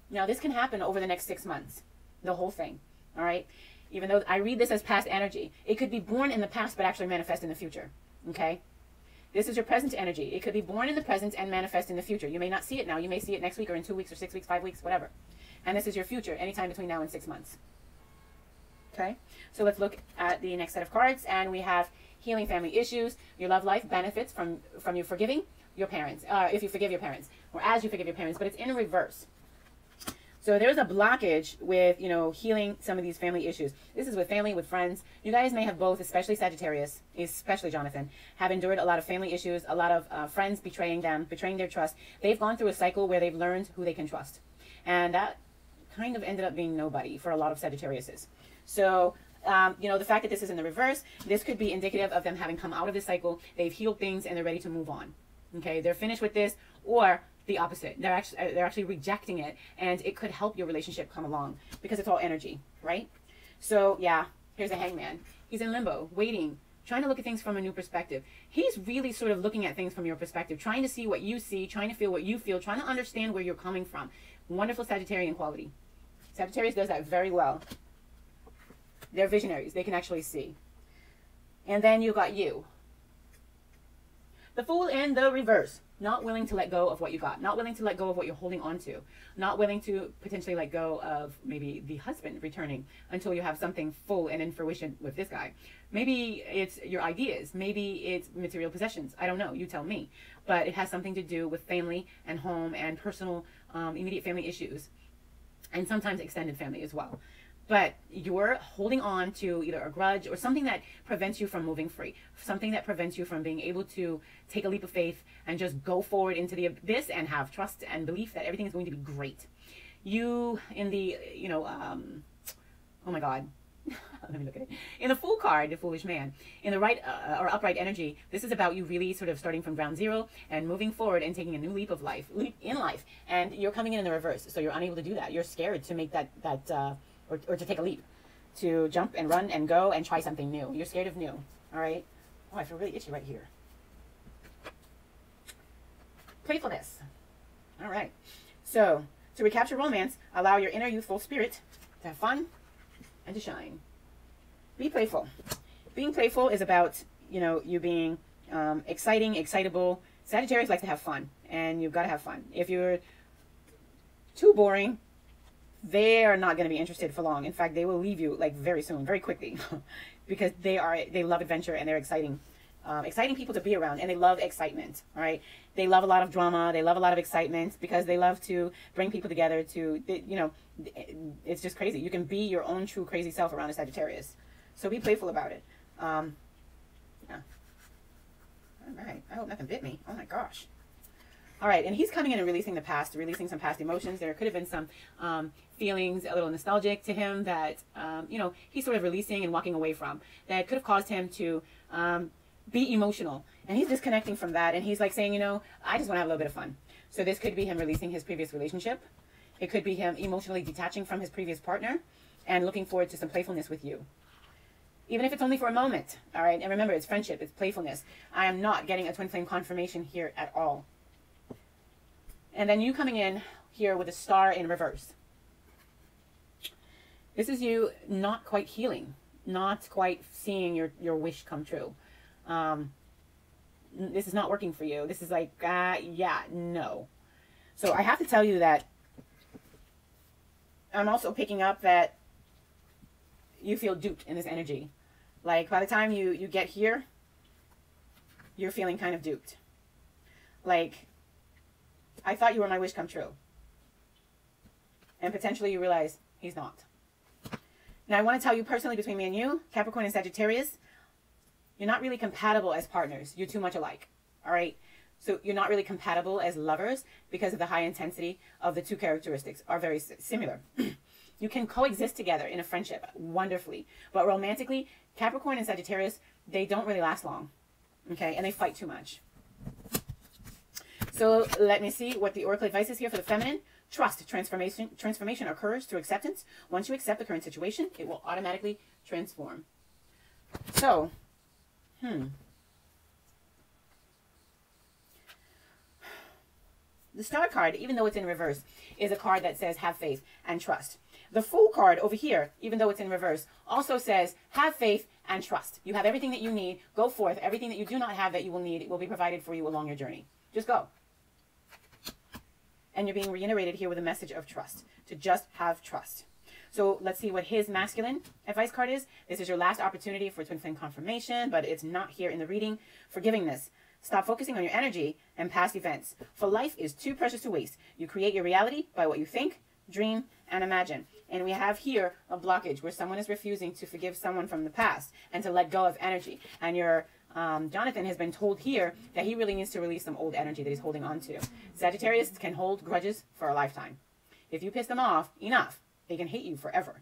Now, this can happen over the next 6 months. The whole thing. All right? Even though I read this as past energy, it could be born in the past but actually manifest in the future. Okay? This is your present energy. It could be born in the present and manifest in the future. You may not see it now. You may see it next week or in 2 weeks or 6 weeks, 5 weeks, whatever. And this is your future, anytime between now and 6 months. Okay? So let's look at the next set of cards. And we have healing family issues. Your love life benefits from you forgiving your parents. If you forgive your parents. Or as you forgive your parents. But it's in reverse. So there's a blockage with, healing some of these family issues. This is with family, with friends. You guys may have both, especially Sagittarius, especially Jonathan, have endured a lot of family issues, a lot of friends betraying them, betraying their trust. They've gone through a cycle where they've learned who they can trust. And that kind of ended up being nobody for a lot of Sagittariuses. So you know, the fact that this is in the reverse, this could be indicative of them having come out of this cycle. They've healed things and they're ready to move on. Okay, they're finished with this, or the opposite. They're actually rejecting it, and it could help your relationship come along because it's all energy, right? So yeah, here's a hangman. He's in limbo, waiting, trying to look at things from a new perspective. He's really sort of looking at things from your perspective, trying to see what you see, trying to feel what you feel, trying to understand where you're coming from. Wonderful Sagittarian quality. Sagittarius does that very well. They're visionaries. They can actually see. And then you got you. The Fool in the reverse. Not willing to let go of what you got. Not willing to let go of what you're holding on to. Not willing to potentially let go of maybe the husband returning until you have something full and in fruition with this guy. Maybe it's your ideas. Maybe it's material possessions. I don't know. You tell me. But it has something to do with family and home and personal, immediate family issues. And sometimes extended family as well. But you're holding on to either a grudge or something that prevents you from moving free. Something that prevents you from being able to take a leap of faith and just go forward into the abyss and have trust and belief that everything is going to be great. You, in the, you know, oh my God. Let me look at it. In the Fool card, the foolish man, in the right or upright energy, this is about you really sort of starting from ground zero and moving forward and taking a new leap in life. And you're coming in the reverse. So you're unable to do that. You're scared to make that or to take a leap, to jump and run and go and try something new. You're scared of new, all right? Oh, I feel really itchy right here. Playfulness. All right. So, to recapture romance, allow your inner youthful spirit to have fun and to shine. Be playful. Being playful is about, you know, you being exciting, excitable. Sagittarius likes to have fun, and you've got to have fun. If you're too boring, they are not going to be interested for long. In fact, they will leave you like very soon, very quickly, because they love adventure and they're exciting people to be around, and they love excitement. All right, they love a lot of drama, they love a lot of excitement because they love to bring people together. You know, it's just crazy. You can be your own true crazy self around a Sagittarius, so be playful about it. Yeah. All right. I hope nothing bit me. Oh my gosh. All right, and he's coming in and releasing the past, releasing some past emotions. There could have been some feelings, a little nostalgic to him that, you know, he's sort of releasing and walking away from. That could have caused him to be emotional. And he's disconnecting from that. And he's like saying, you know, I just want to have a little bit of fun. So this could be him releasing his previous relationship. It could be him emotionally detaching from his previous partner and looking forward to some playfulness with you. Even if it's only for a moment. All right, and remember, it's friendship, it's playfulness. I am not getting a twin flame confirmation here at all. And then you coming in here with a star in reverse. This is you not quite healing, not quite seeing your wish come true. This is not working for you. This is like, yeah, no. So I have to tell you that I'm also picking up that you feel duped in this energy. Like by the time you get here, you're feeling kind of duped. Like, I thought you were my wish come true. And potentially you realize he's not. Now I want to tell you personally, between me and you, Capricorn and Sagittarius, you're not really compatible as partners. You're too much alike. All right? So you're not really compatible as lovers because of the high intensity of the two characteristics are very similar. You can coexist together in a friendship wonderfully. But romantically, Capricorn and Sagittarius, they don't really last long. Okay? And they fight too much. So let me see what the oracle advice is here for the feminine. Trust. Transformation occurs through acceptance. Once you accept the current situation, it will automatically transform. So, the Star card, even though it's in reverse, is a card that says have faith and trust. The Fool card over here, even though it's in reverse, also says have faith and trust. You have everything that you need. Go forth. Everything that you do not have that you will need will be provided for you along your journey. Just go. And you're being reiterated here with a message of trust, to just have trust. So let's see what his masculine advice card is. This is your last opportunity for twin flame confirmation, but it's not here in the reading. Forgivingness. Stop focusing on your energy and past events, for life is too precious to waste. You create your reality by what you think, dream, and imagine. And we have here a blockage where someone is refusing to forgive someone from the past and to let go of energy. And your Jonathan has been told here that he really needs to release some old energy that he's holding on to. Sagittarius can hold grudges for a lifetime. If you piss them off enough, they can hate you forever.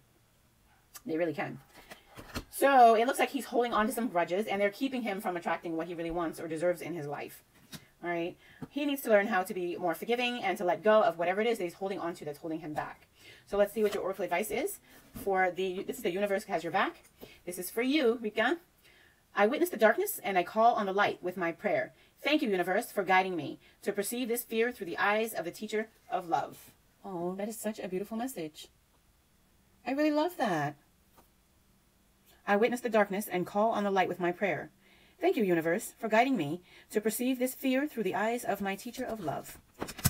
They really can. So it looks like he's holding on to some grudges, and they're keeping him from attracting what he really wants or deserves in his life. All right. He needs to learn how to be more forgiving and to let go of whatever it is that he's holding on to that's holding him back. So let's see what your oracle advice is for this is the universe has your back. This is for you, Rika. I witness the darkness and I call on the light with my prayer. Thank you, universe, for guiding me to perceive this fear through the eyes of the teacher of love. Oh, that is such a beautiful message. I really love that. I witness the darkness and call on the light with my prayer. Thank you, universe, for guiding me to perceive this fear through the eyes of my teacher of love.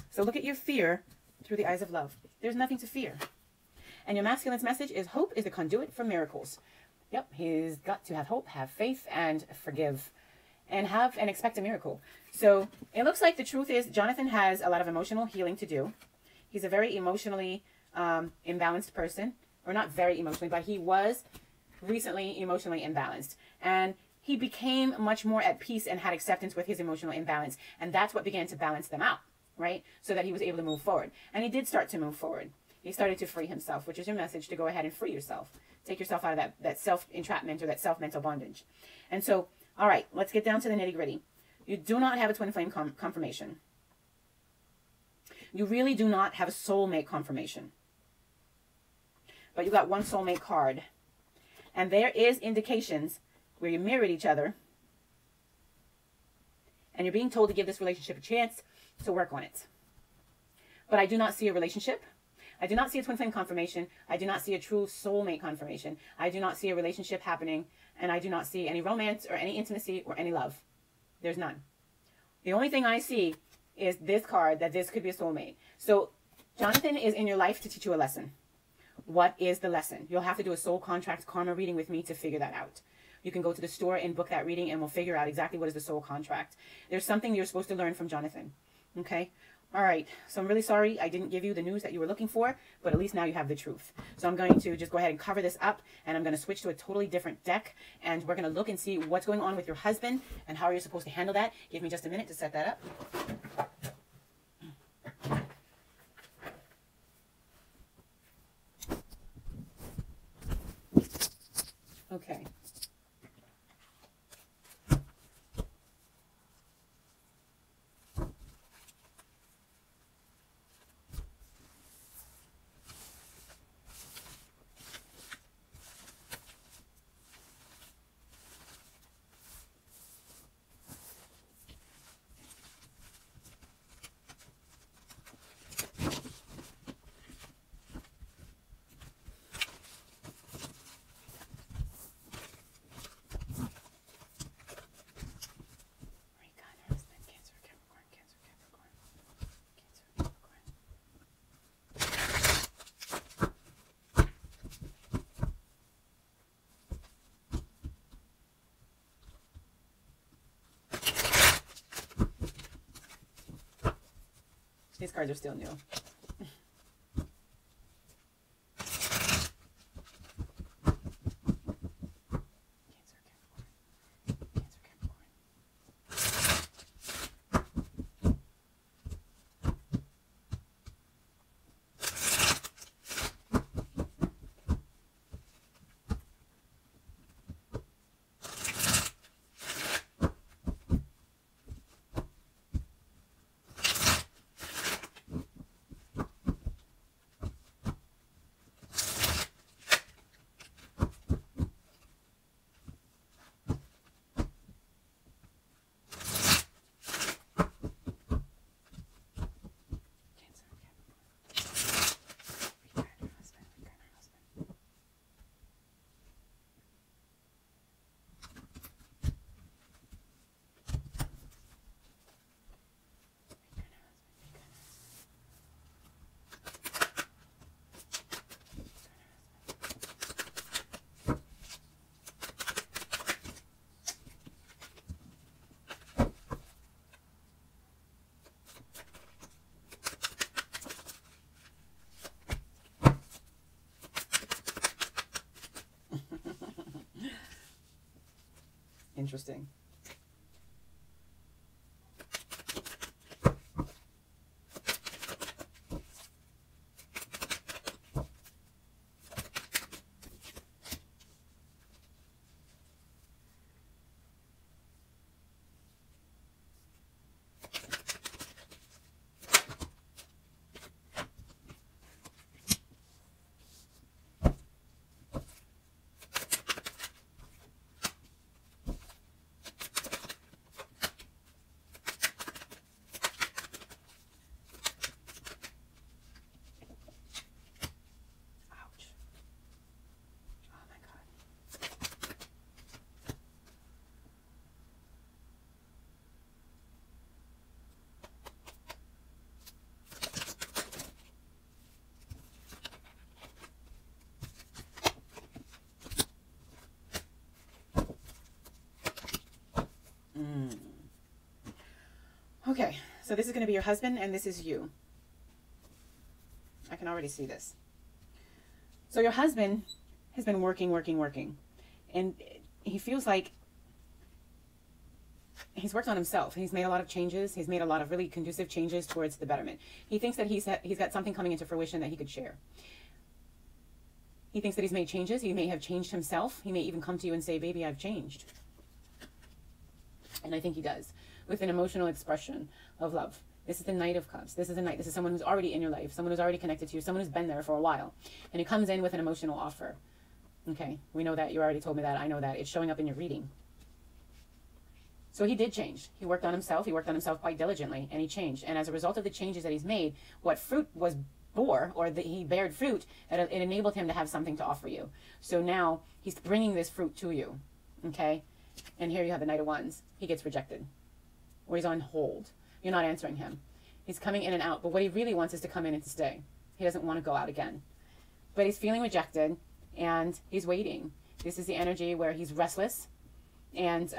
So look at your fear through the eyes of love. There's nothing to fear. And your masculine's message is hope is the conduit for miracles. Yep, he's got to have hope, have faith, and forgive. And have and expect a miracle. So it looks like the truth is Jonathan has a lot of emotional healing to do. He's a very emotionally imbalanced person. Or not very emotionally, but he was recently emotionally imbalanced. And he became much more at peace and had acceptance with his emotional imbalance. And that's what began to balance them out, right? So that he was able to move forward. And he did start to move forward. He started to free himself, which is your message to go ahead and free yourself. Take yourself out of that self-entrapment or that self-mental bondage. And so, all right, let's get down to the nitty-gritty. You do not have a twin flame confirmation. You really do not have a soulmate confirmation. But you got one soulmate card. And there is indications where you mirrored each other. And you're being told to give this relationship a chance to work on it. But I do not see a relationship. I do not see a twin flame confirmation. I do not see a true soulmate confirmation. I do not see a relationship happening. And I do not see any romance or any intimacy or any love. There's none. The only thing I see is this card, that this could be a soulmate. So Jonathan is in your life to teach you a lesson. What is the lesson? You'll have to do a soul contract karma reading with me to figure that out. You can go to the store and book that reading and we'll figure out exactly what is the soul contract. There's something you're supposed to learn from Jonathan. Okay? All right. So I'm really sorry I didn't give you the news that you were looking for, but at least now you have the truth. So I'm going to just go ahead and cover this up and I'm going to switch to a totally different deck and we're going to look and see what's going on with your husband and how you're supposed to handle that. Give me just a minute to set that up. Okay. These cards are still new. Interesting. Okay, so this is going to be your husband, and this is you. I can already see this. So your husband has been working, and he feels like he's worked on himself. He's made a lot of changes. He's made a lot of really conducive changes towards the betterment. He thinks that he's got something coming into fruition that he could share. He thinks that he's made changes. He may have changed himself. He may even come to you and say, baby, I've changed. And I think he does, with an emotional expression of love. This is the Knight of Cups. This is a knight. This is someone who's already in your life, someone who's already connected to you, someone who's been there for a while. And he comes in with an emotional offer. Okay, we know that. You already told me that. I know that. It's showing up in your reading. So he did change. He worked on himself. He worked on himself quite diligently, and he changed. And as a result of the changes that he's made, what fruit was bore, or that he bared fruit, it enabled him to have something to offer you. So now he's bringing this fruit to you. Okay, and here you have the Knight of Wands. He gets rejected, or he's on hold. You're not answering him. He's coming in and out, but what he really wants is to come in and to stay. He doesn't want to go out again, but he's feeling rejected, and he's waiting. This is the energy where he's restless, and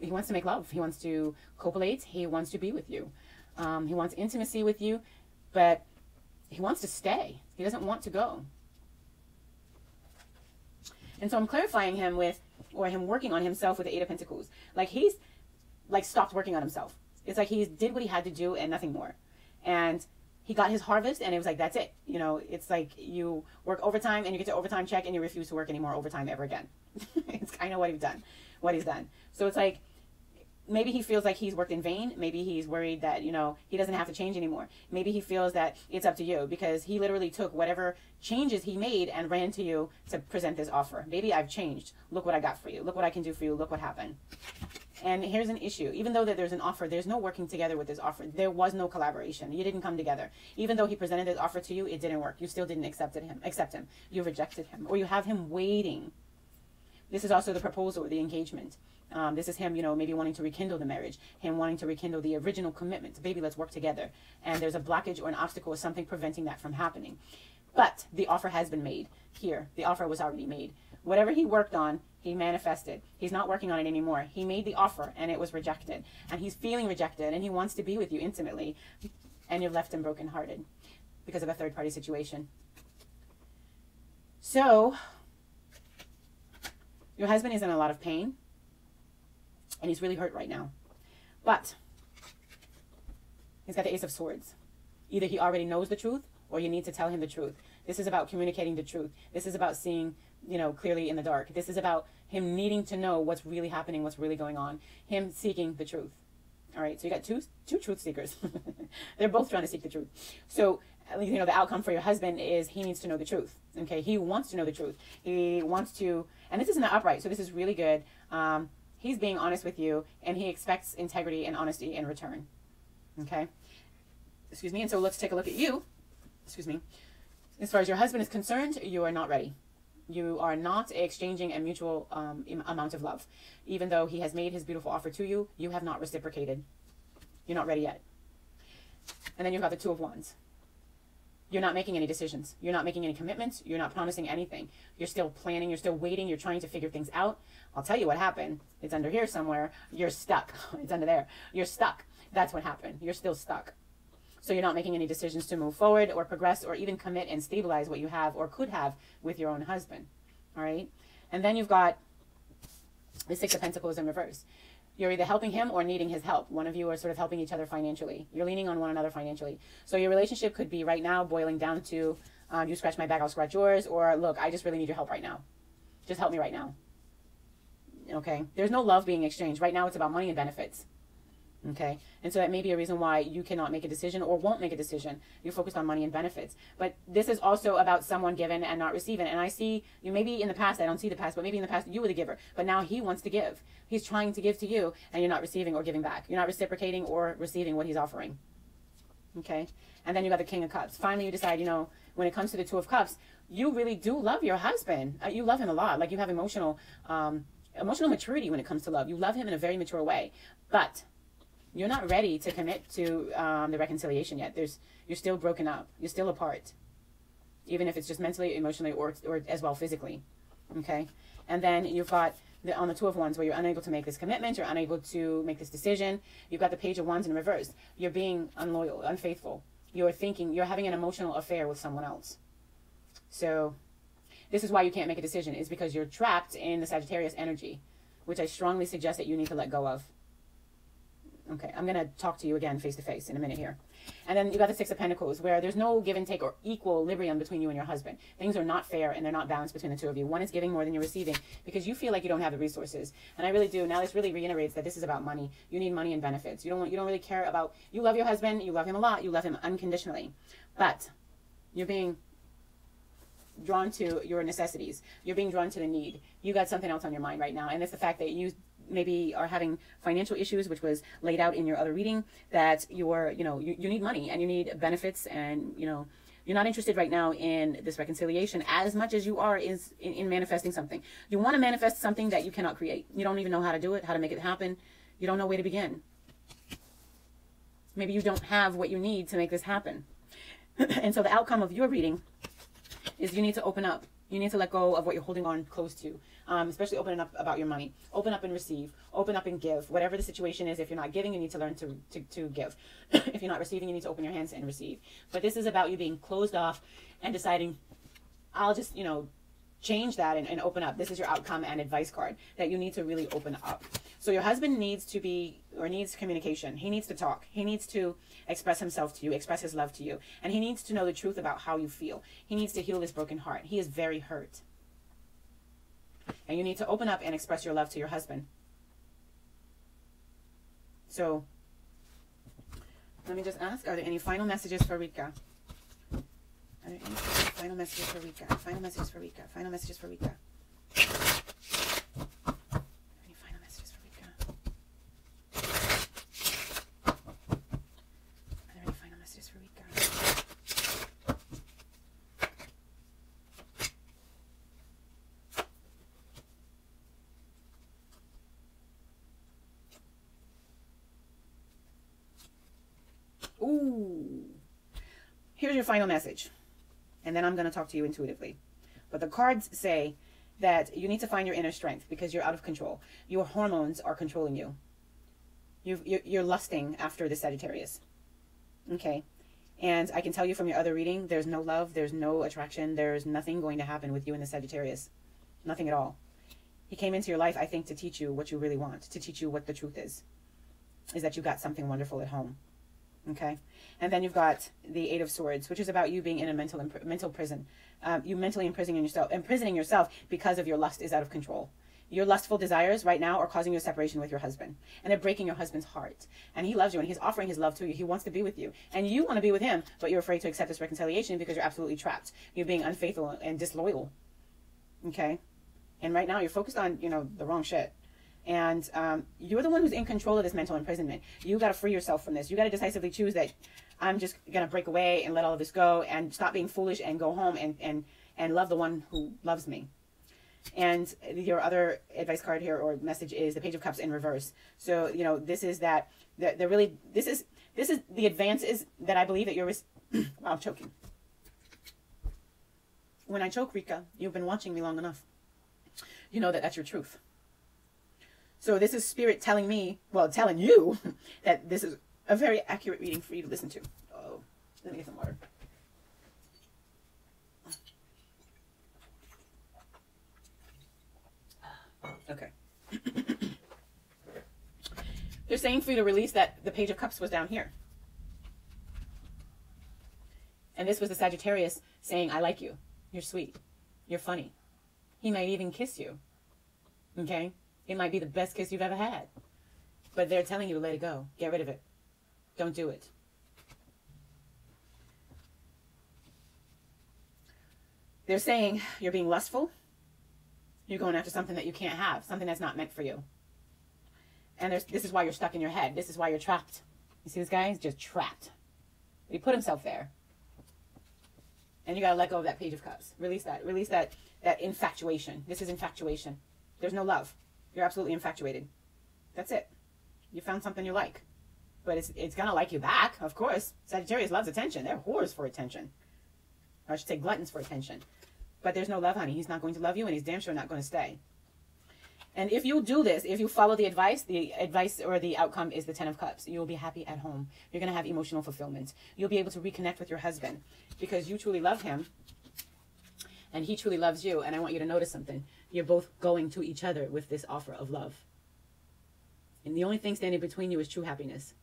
he wants to make love. He wants to copulate. He wants to be with you. He wants intimacy with you, but he wants to stay. He doesn't want to go. And so I'm clarifying him with, or him working on himself with the Eight of Pentacles. Like he's like stopped working on himself. It's like he did what he had to do and nothing more. And he got his harvest, and it was like, that's it. You know, it's like you work overtime and you get your overtime check and you refuse to work any more overtime ever again. It's kind of what he's done. So it's like, maybe he feels like he's worked in vain. Maybe he's worried that, you know, he doesn't have to change anymore. Maybe he feels that it's up to you, because he literally took whatever changes he made and ran to you to present this offer. Maybe I've changed. Look what I got for you. Look what I can do for you. Look what happened. And here's an issue. Even though that there's an offer, there's no working together with this offer. There was no collaboration. You didn't come together. Even though he presented this offer to you, it didn't work. You still didn't accept him. You rejected him, or you have him waiting. This is also the proposal or the engagement. This is him, you know, maybe wanting to rekindle the marriage, him wanting to rekindle the original commitment. Baby, let's work together. And there's a blockage or an obstacle or something preventing that from happening. But the offer has been made here. The offer was already made. Whatever he worked on, he manifested. He's not working on it anymore. He made the offer and it was rejected. And he's feeling rejected, and he wants to be with you intimately. And you've left him brokenhearted because of a third-party situation. So your husband is in a lot of pain, and he's really hurt right now. But he's got the Ace of Swords. Either he already knows the truth, or you need to tell him the truth. This is about communicating the truth. This is about seeing, you know, clearly in the dark. This is about him needing to know what's really happening, what's really going on. Him seeking the truth. All right, so you got two truth seekers. They're both trying to seek the truth. So, you know, the outcome for your husband is he needs to know the truth. Okay, he wants to know the truth. He wants to, and this is in the upright, so this is really good. He's being honest with you, and he expects integrity and honesty in return. Okay, excuse me. And so let's take a look at you. Excuse me. As far as your husband is concerned, you are not ready. You are not exchanging a mutual amount of love. Even though he has made his beautiful offer to you, you have not reciprocated. You're not ready yet. And then you've got the Two of Wands. You're not making any decisions. You're not making any commitments. You're not promising anything. You're still planning. You're still waiting. You're trying to figure things out. I'll tell you what happened. It's under here somewhere. You're stuck. It's under there. You're stuck. That's what happened. You're still stuck. So you're not making any decisions to move forward or progress or even commit and stabilize what you have or could have with your own husband. All right. And then you've got the Six of Pentacles in reverse. You're either helping him or needing his help. One of you are sort of helping each other financially. You're leaning on one another financially. So your relationship could be right now boiling down to you scratch my back, I'll scratch yours. Or look, I just really need your help right now. Just help me right now. Okay. There's no love being exchanged. Right now it's about money and benefits. Okay. And so that may be a reason why you cannot make a decision or won't make a decision. You're focused on money and benefits. But this is also about someone giving and not receiving. And I see you maybe in the past, I don't see the past, but maybe in the past you were the giver. But now he wants to give. He's trying to give to you and you're not receiving or giving back. You're not reciprocating or receiving what he's offering. Okay. And then you got the King of Cups. Finally, you decide, you know, when it comes to the Two of Cups, you really do love your husband. You love him a lot. Like you have emotional maturity when it comes to love. You love him in a very mature way. But you're not ready to commit to the reconciliation yet. You're still broken up. You're still apart. Even if it's just mentally, emotionally, or as well physically. Okay. And then you've got on the Two of Wands, where you're unable to make this commitment, you're unable to make this decision. You've got the Page of Wands in reverse. You're being unloyal, unfaithful. You're having an emotional affair with someone else. So this is why you can't make a decision, is because you're trapped in the Sagittarius energy, which I strongly suggest that you need to let go of. Okay, I'm going to talk to you again face to face in a minute here. And then you got the Six of Pentacles, where there's no give and take or equilibrium between you and your husband. Things are not fair and they're not balanced between the two of you. One is giving more than you're receiving because you feel like you don't have the resources. And I really do. Now this really reiterates that this is about money. You need money and benefits. You don't really care about, you love your husband, you love him a lot, you love him unconditionally. But you're being drawn to your necessities. You're being drawn to the need. You got something else on your mind right now. And it's the fact that you maybe are having financial issues, which was laid out in your other reading, that you're, you need money and you need benefits, and, you're not interested right now in this reconciliation as much as you are in manifesting something. You want to manifest something that you cannot create. You don't even know how to do it, how to make it happen. You don't know where to begin. Maybe you don't have what you need to make this happen. And so the outcome of your reading is you need to open up. You need to let go of what you're holding on close to, especially opening up about your money. Open up and receive. Open up and give. Whatever the situation is, if you're not giving, you need to learn to give. If you're not receiving, you need to open your hands and receive. But this is about you being closed off and deciding, I'll just, change that and open up. This is your outcome and advice card, that you need to really open up. So your husband needs communication. He needs to talk. He needs to express himself to you, express his love to you. And he needs to know the truth about how you feel. He needs to heal this broken heart. He is very hurt. And you need to open up and express your love to your husband. So let me just ask, are there any final messages for Rika? Are there any final messages for Rika? Final messages for Rika. Final messages for Rika. Any final messages for Rika? Are there any final messages for Rika? Ooh. Here's your final message. And then I'm going to talk to you intuitively. But the cards say that you need to find your inner strength because you're out of control. Your hormones are controlling you. You're lusting after the Sagittarius. Okay. And I can tell you from your other reading, there's no love, there's no attraction, there's nothing going to happen with you and the Sagittarius. Nothing at all. He came into your life, I think, to teach you what you really want, to teach you what the truth is that you got something wonderful at home. Okay. And then you've got the Eight of Swords, which is about you being in a mental prison. You mentally imprisoning yourself because of your lust is out of control. Your lustful desires right now are causing you a separation with your husband. And they're breaking your husband's heart. And he loves you and he's offering his love to you. He wants to be with you. And you want to be with him, but you're afraid to accept this reconciliation because you're absolutely trapped. You're being unfaithful and disloyal. Okay. And right now you're focused on, the wrong shit. And you're the one who's in control of this mental imprisonment. You got to free yourself from this. You got to decisively choose that I'm just going to break away and let all of this go and stop being foolish and go home and love the one who loves me. And your other advice card here or message is the Page of Cups in reverse. So, this is this is the advances that I believe that you're, wow, I'm choking. When I choke, Rika, you've been watching me long enough. You know that that's your truth. So this is Spirit telling me, telling you that this is a very accurate reading for you to listen to. Oh, let me get some water. Okay. They're saying for you to release that the Page of Cups was down here. And this was the Sagittarius saying, I like you. You're sweet. You're funny. He might even kiss you. Okay? It might be the best kiss you've ever had. But they're telling you to let it go. Get rid of it. Don't do it. They're saying you're being lustful. You're going after something that you can't have. Something that's not meant for you. And this is why you're stuck in your head. This is why you're trapped. You see this guy? He's just trapped. He put himself there. And you got to let go of that Page of Cups. Release that. Release that infatuation. This is infatuation. There's no love. You're absolutely infatuated. That's it. You found something you like. But it's going to like you back, of course. Sagittarius loves attention. They're whores for attention. Or I should say gluttons for attention. But there's no love, honey. He's not going to love you, and he's damn sure not going to stay. And if you do this, if you follow the advice or the outcome is the 10 of Cups. You'll be happy at home. You're going to have emotional fulfillment. You'll be able to reconnect with your husband because you truly love him and he truly loves you. And I want you to notice something. You're both going to each other with this offer of love. And the only thing standing between you is true happiness.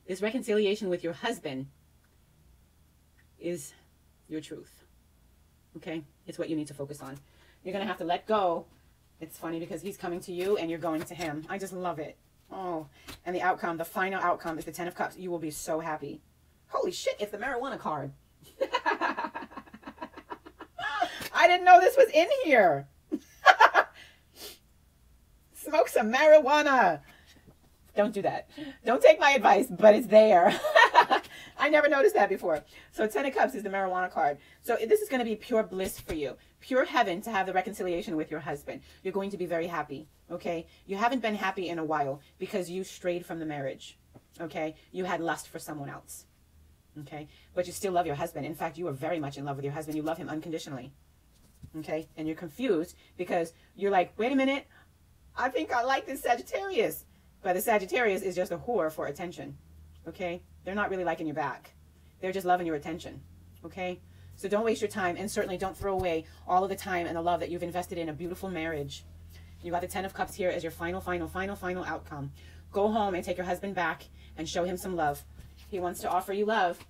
This reconciliation with your husband is your truth. Okay? It's what you need to focus on. You're going to have to let go. It's funny because he's coming to you and you're going to him. I just love it. Oh, and the outcome, the final outcome is the 10 of Cups. You will be so happy. Holy shit, it's the marijuana card. I didn't know this was in here. Smoke some marijuana. Don't do that. Don't take my advice, but it's there. I never noticed that before. So 10 of Cups is the marijuana card. So this is going to be pure bliss for you. Pure heaven to have the reconciliation with your husband. You're going to be very happy. Okay? You haven't been happy in a while because you strayed from the marriage. Okay? You had lust for someone else. Okay? But you still love your husband. In fact, you are very much in love with your husband. You love him unconditionally. Okay? And you're confused because you're like, wait a minute. I think I like this Sagittarius. But the Sagittarius is just a whore for attention. Okay? They're not really liking your back. They're just loving your attention. Okay? So don't waste your time, and certainly don't throw away all of the time and the love that you've invested in a beautiful marriage. You got the 10 of Cups here as your final outcome. Go home and take your husband back and show him some love. He wants to offer you love,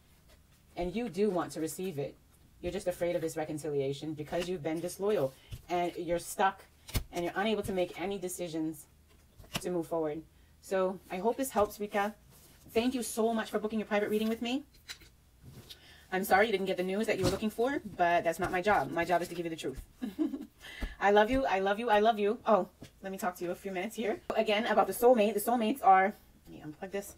and you do want to receive it. You're just afraid of this reconciliation because you've been disloyal, and you're stuck, and you're unable to make any decisions to move forward. So I hope this helps, Rika. Thank you so much for booking your private reading with me. I'm sorry you didn't get the news that you were looking for, but that's not my job. My job is to give you the truth. I love you. I love you. I love you. Oh, let me talk to you a few minutes here. Again, about the soulmate. The soulmates are, let me unplug this.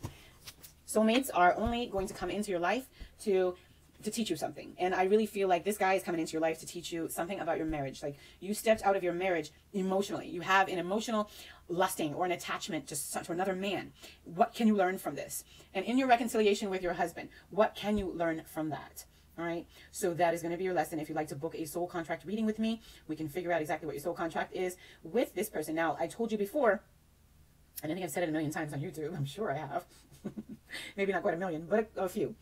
Soulmates are only going to come into your life to teach you something. And I really feel like this guy is coming into your life to teach you something about your marriage. Like you stepped out of your marriage emotionally. You have an emotional lusting or an attachment to another man. What can you learn from this? And in your reconciliation with your husband, what can you learn from that? All right. So that is going to be your lesson. If you'd like to book a soul contract reading with me, we can figure out exactly what your soul contract is with this person. Now, I told you before, and I think I've said it a million times on YouTube. I'm sure I have. Maybe not quite a million, but a few.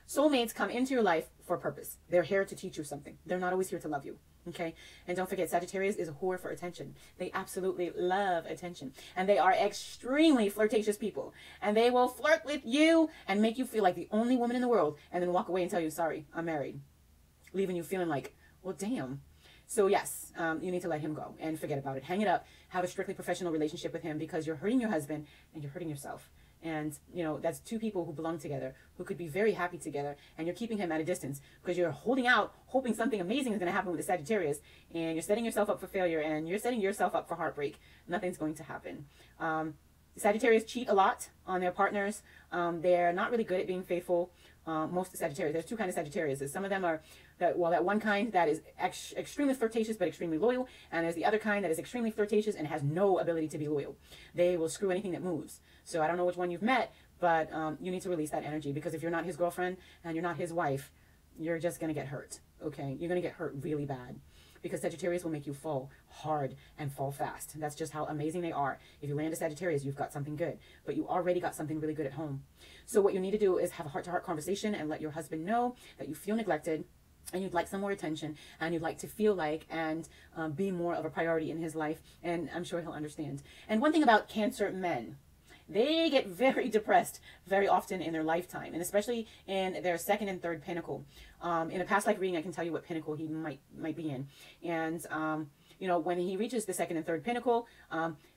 Soulmates come into your life for a purpose. They're here to teach you something. They're not always here to love you. Okay? And don't forget, Sagittarius is a whore for attention. They absolutely love attention. And they are extremely flirtatious people. And they will flirt with you and make you feel like the only woman in the world and then walk away and tell you, sorry, I'm married. Leaving you feeling like, well, damn. So yes, you need to let him go and forget about it. Hang it up. Have a strictly professional relationship with him because you're hurting your husband and you're hurting yourself. And, you know, that's two people who belong together, who could be very happy together, and you're keeping him at a distance because you're holding out, hoping something amazing is going to happen with the Sagittarius, and you're setting yourself up for failure, and you're setting yourself up for heartbreak. Nothing's going to happen. Sagittarius cheat a lot on their partners. They're not really good at being faithful. Most of Sagittarius, there's two kinds of Sagittarius. Some of them are, that one kind that is extremely flirtatious but extremely loyal, and there's the other kind that is extremely flirtatious and has no ability to be loyal. They will screw anything that moves. So I don't know which one you've met, but you need to release that energy because if you're not his girlfriend and you're not his wife, you're just going to get hurt, okay? You're going to get hurt really bad because Sagittarius will make you fall hard and fall fast. That's just how amazing they are. If you land a Sagittarius, you've got something good, but you already got something really good at home. So what you need to do is have a heart-to-heart conversation and let your husband know that you feel neglected and you'd like some more attention and you'd like to feel like and be more of a priority in his life, and I'm sure he'll understand. And one thing about Cancer men, they get very depressed very often in their lifetime, and especially in their second and third pinnacle. In a past life reading, I can tell you what pinnacle he might be in. And, you know, when he reaches the second and third pinnacle,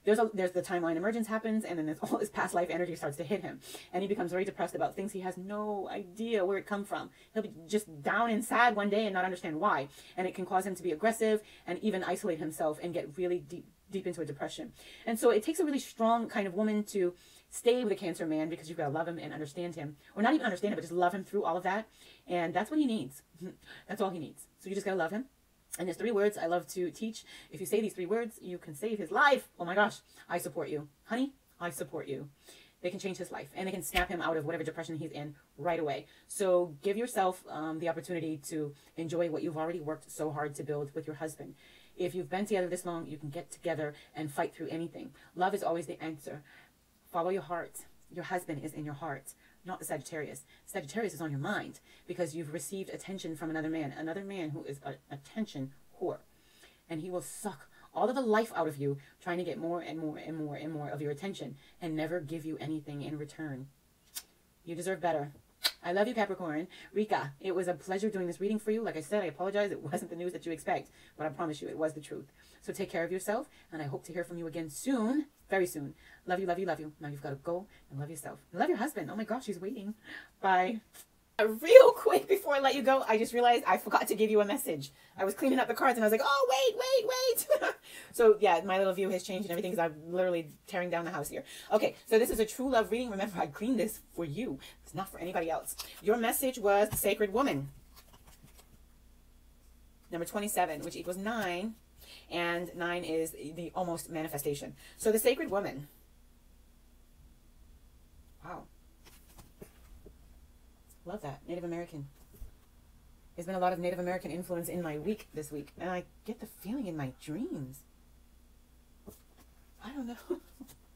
there's the timeline emergence happens, and then there's all this past life energy starts to hit him. And he becomes very depressed about things he has no idea where it come from. He'll be just down and sad one day and not understand why. And it can cause him to be aggressive and even isolate himself and get really deep into a depression. And so it takes a really strong kind of woman to stay with a Cancer man because you've got to love him and understand him, or not even understand him, but just love him through all of that. And that's what he needs. That's all he needs. So you just got to love him. And there's 3 words I love to teach. If you say these 3 words, you can save his life. Oh my gosh, I support you. Honey, I support you. they can change his life and they can snap him out of whatever depression he's in right away. So give yourself the opportunity to enjoy what you've already worked so hard to build with your husband. If you've been together this long, you can get together and fight through anything. Love is always the answer. Follow your heart. Your husband is in your heart, not the Sagittarius. Sagittarius is on your mind because you've received attention from another man who is an attention whore. And he will suck all of the life out of you, trying to get more and more and more and more of your attention and never give you anything in return. You deserve better. I love you, Capricorn. Rika, it was a pleasure doing this reading for you. Like I said, I apologize. It wasn't the news that you expect, but I promise you it was the truth. So take care of yourself, and I hope to hear from you again soon, very soon. Love you, love you, love you. Now you've got to go and love yourself. And love your husband. Oh my gosh, he's waiting. Bye. Real quick before I let you go, I just realized I forgot to give you a message. I was cleaning up the cards and I was like, oh, wait. So yeah, my little view has changed and everything because I'm literally tearing down the house here. Okay, so this is a true love reading. Remember, I cleaned this for you. It's not for anybody else. Your message was the Sacred Woman. Number 27, which equals 9. And 9 is the almost manifestation. So the Sacred Woman. Wow. Love that. Native American. There's been a lot of Native American influence in my week this week. And I get the feeling in my dreams. I don't know.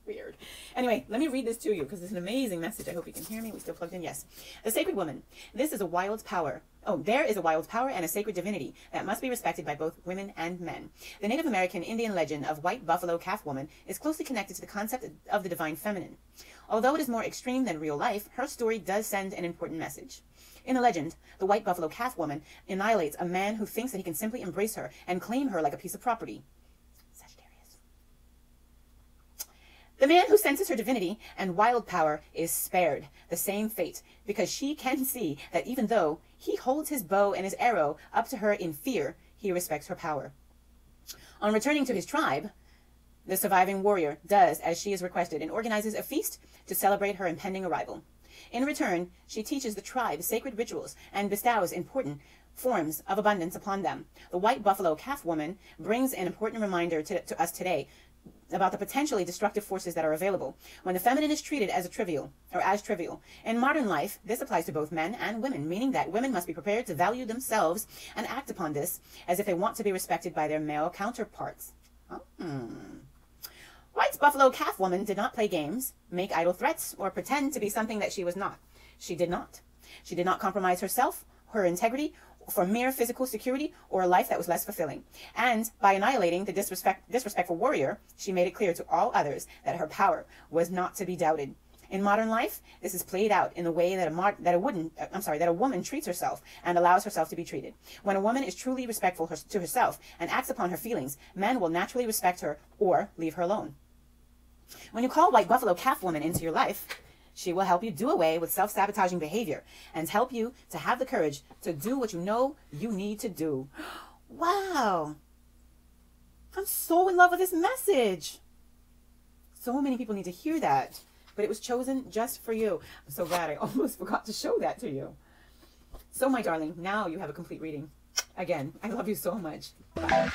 Weird. Anyway, let me read this to you because it's an amazing message. I hope you can hear me. We still plugged in? Yes. The Sacred Woman. This is a wild power. Oh, there is a wild power and a sacred divinity that must be respected by both women and men. The Native American Indian legend of White Buffalo Calf Woman is closely connected to the concept of the divine feminine. Although it is more extreme than real life, her story does send an important message. In the legend, the White Buffalo Calf Woman annihilates a man who thinks that he can simply embrace her and claim her like a piece of property. Sagittarius. The man who senses her divinity and wild power is spared the same fate because she can see that even though he holds his bow and his arrow up to her in fear, he respects her power. On returning to his tribe, the surviving warrior does as she is requested and organizes a feast to celebrate her impending arrival. In return, she teaches the tribe sacred rituals and bestows important forms of abundance upon them. The White Buffalo Calf Woman brings an important reminder to us today about the potentially destructive forces that are available when the feminine is treated as trivial. In modern life, this applies to both men and women, meaning that women must be prepared to value themselves and act upon this as if they want to be respected by their male counterparts. White's Buffalo Calf Woman did not play games, make idle threats, or pretend to be something that she was not. She did not. She did not compromise herself, her integrity, for mere physical security or a life that was less fulfilling. And by annihilating the disrespectful warrior, she made it clear to all others that her power was not to be doubted. In modern life, this is played out in the way that a woman treats herself and allows herself to be treated. When a woman is truly respectful to herself and acts upon her feelings, men will naturally respect her or leave her alone. When you call White Buffalo Calf Woman into your life, she will help you do away with self-sabotaging behavior and help you to have the courage to do what you know you need to do. Wow. I'm so in love with this message. So many people need to hear that, but it was chosen just for you. I'm so glad I almost forgot to show that to you. So, my darling, now you have a complete reading. Again, I love you so much. Bye.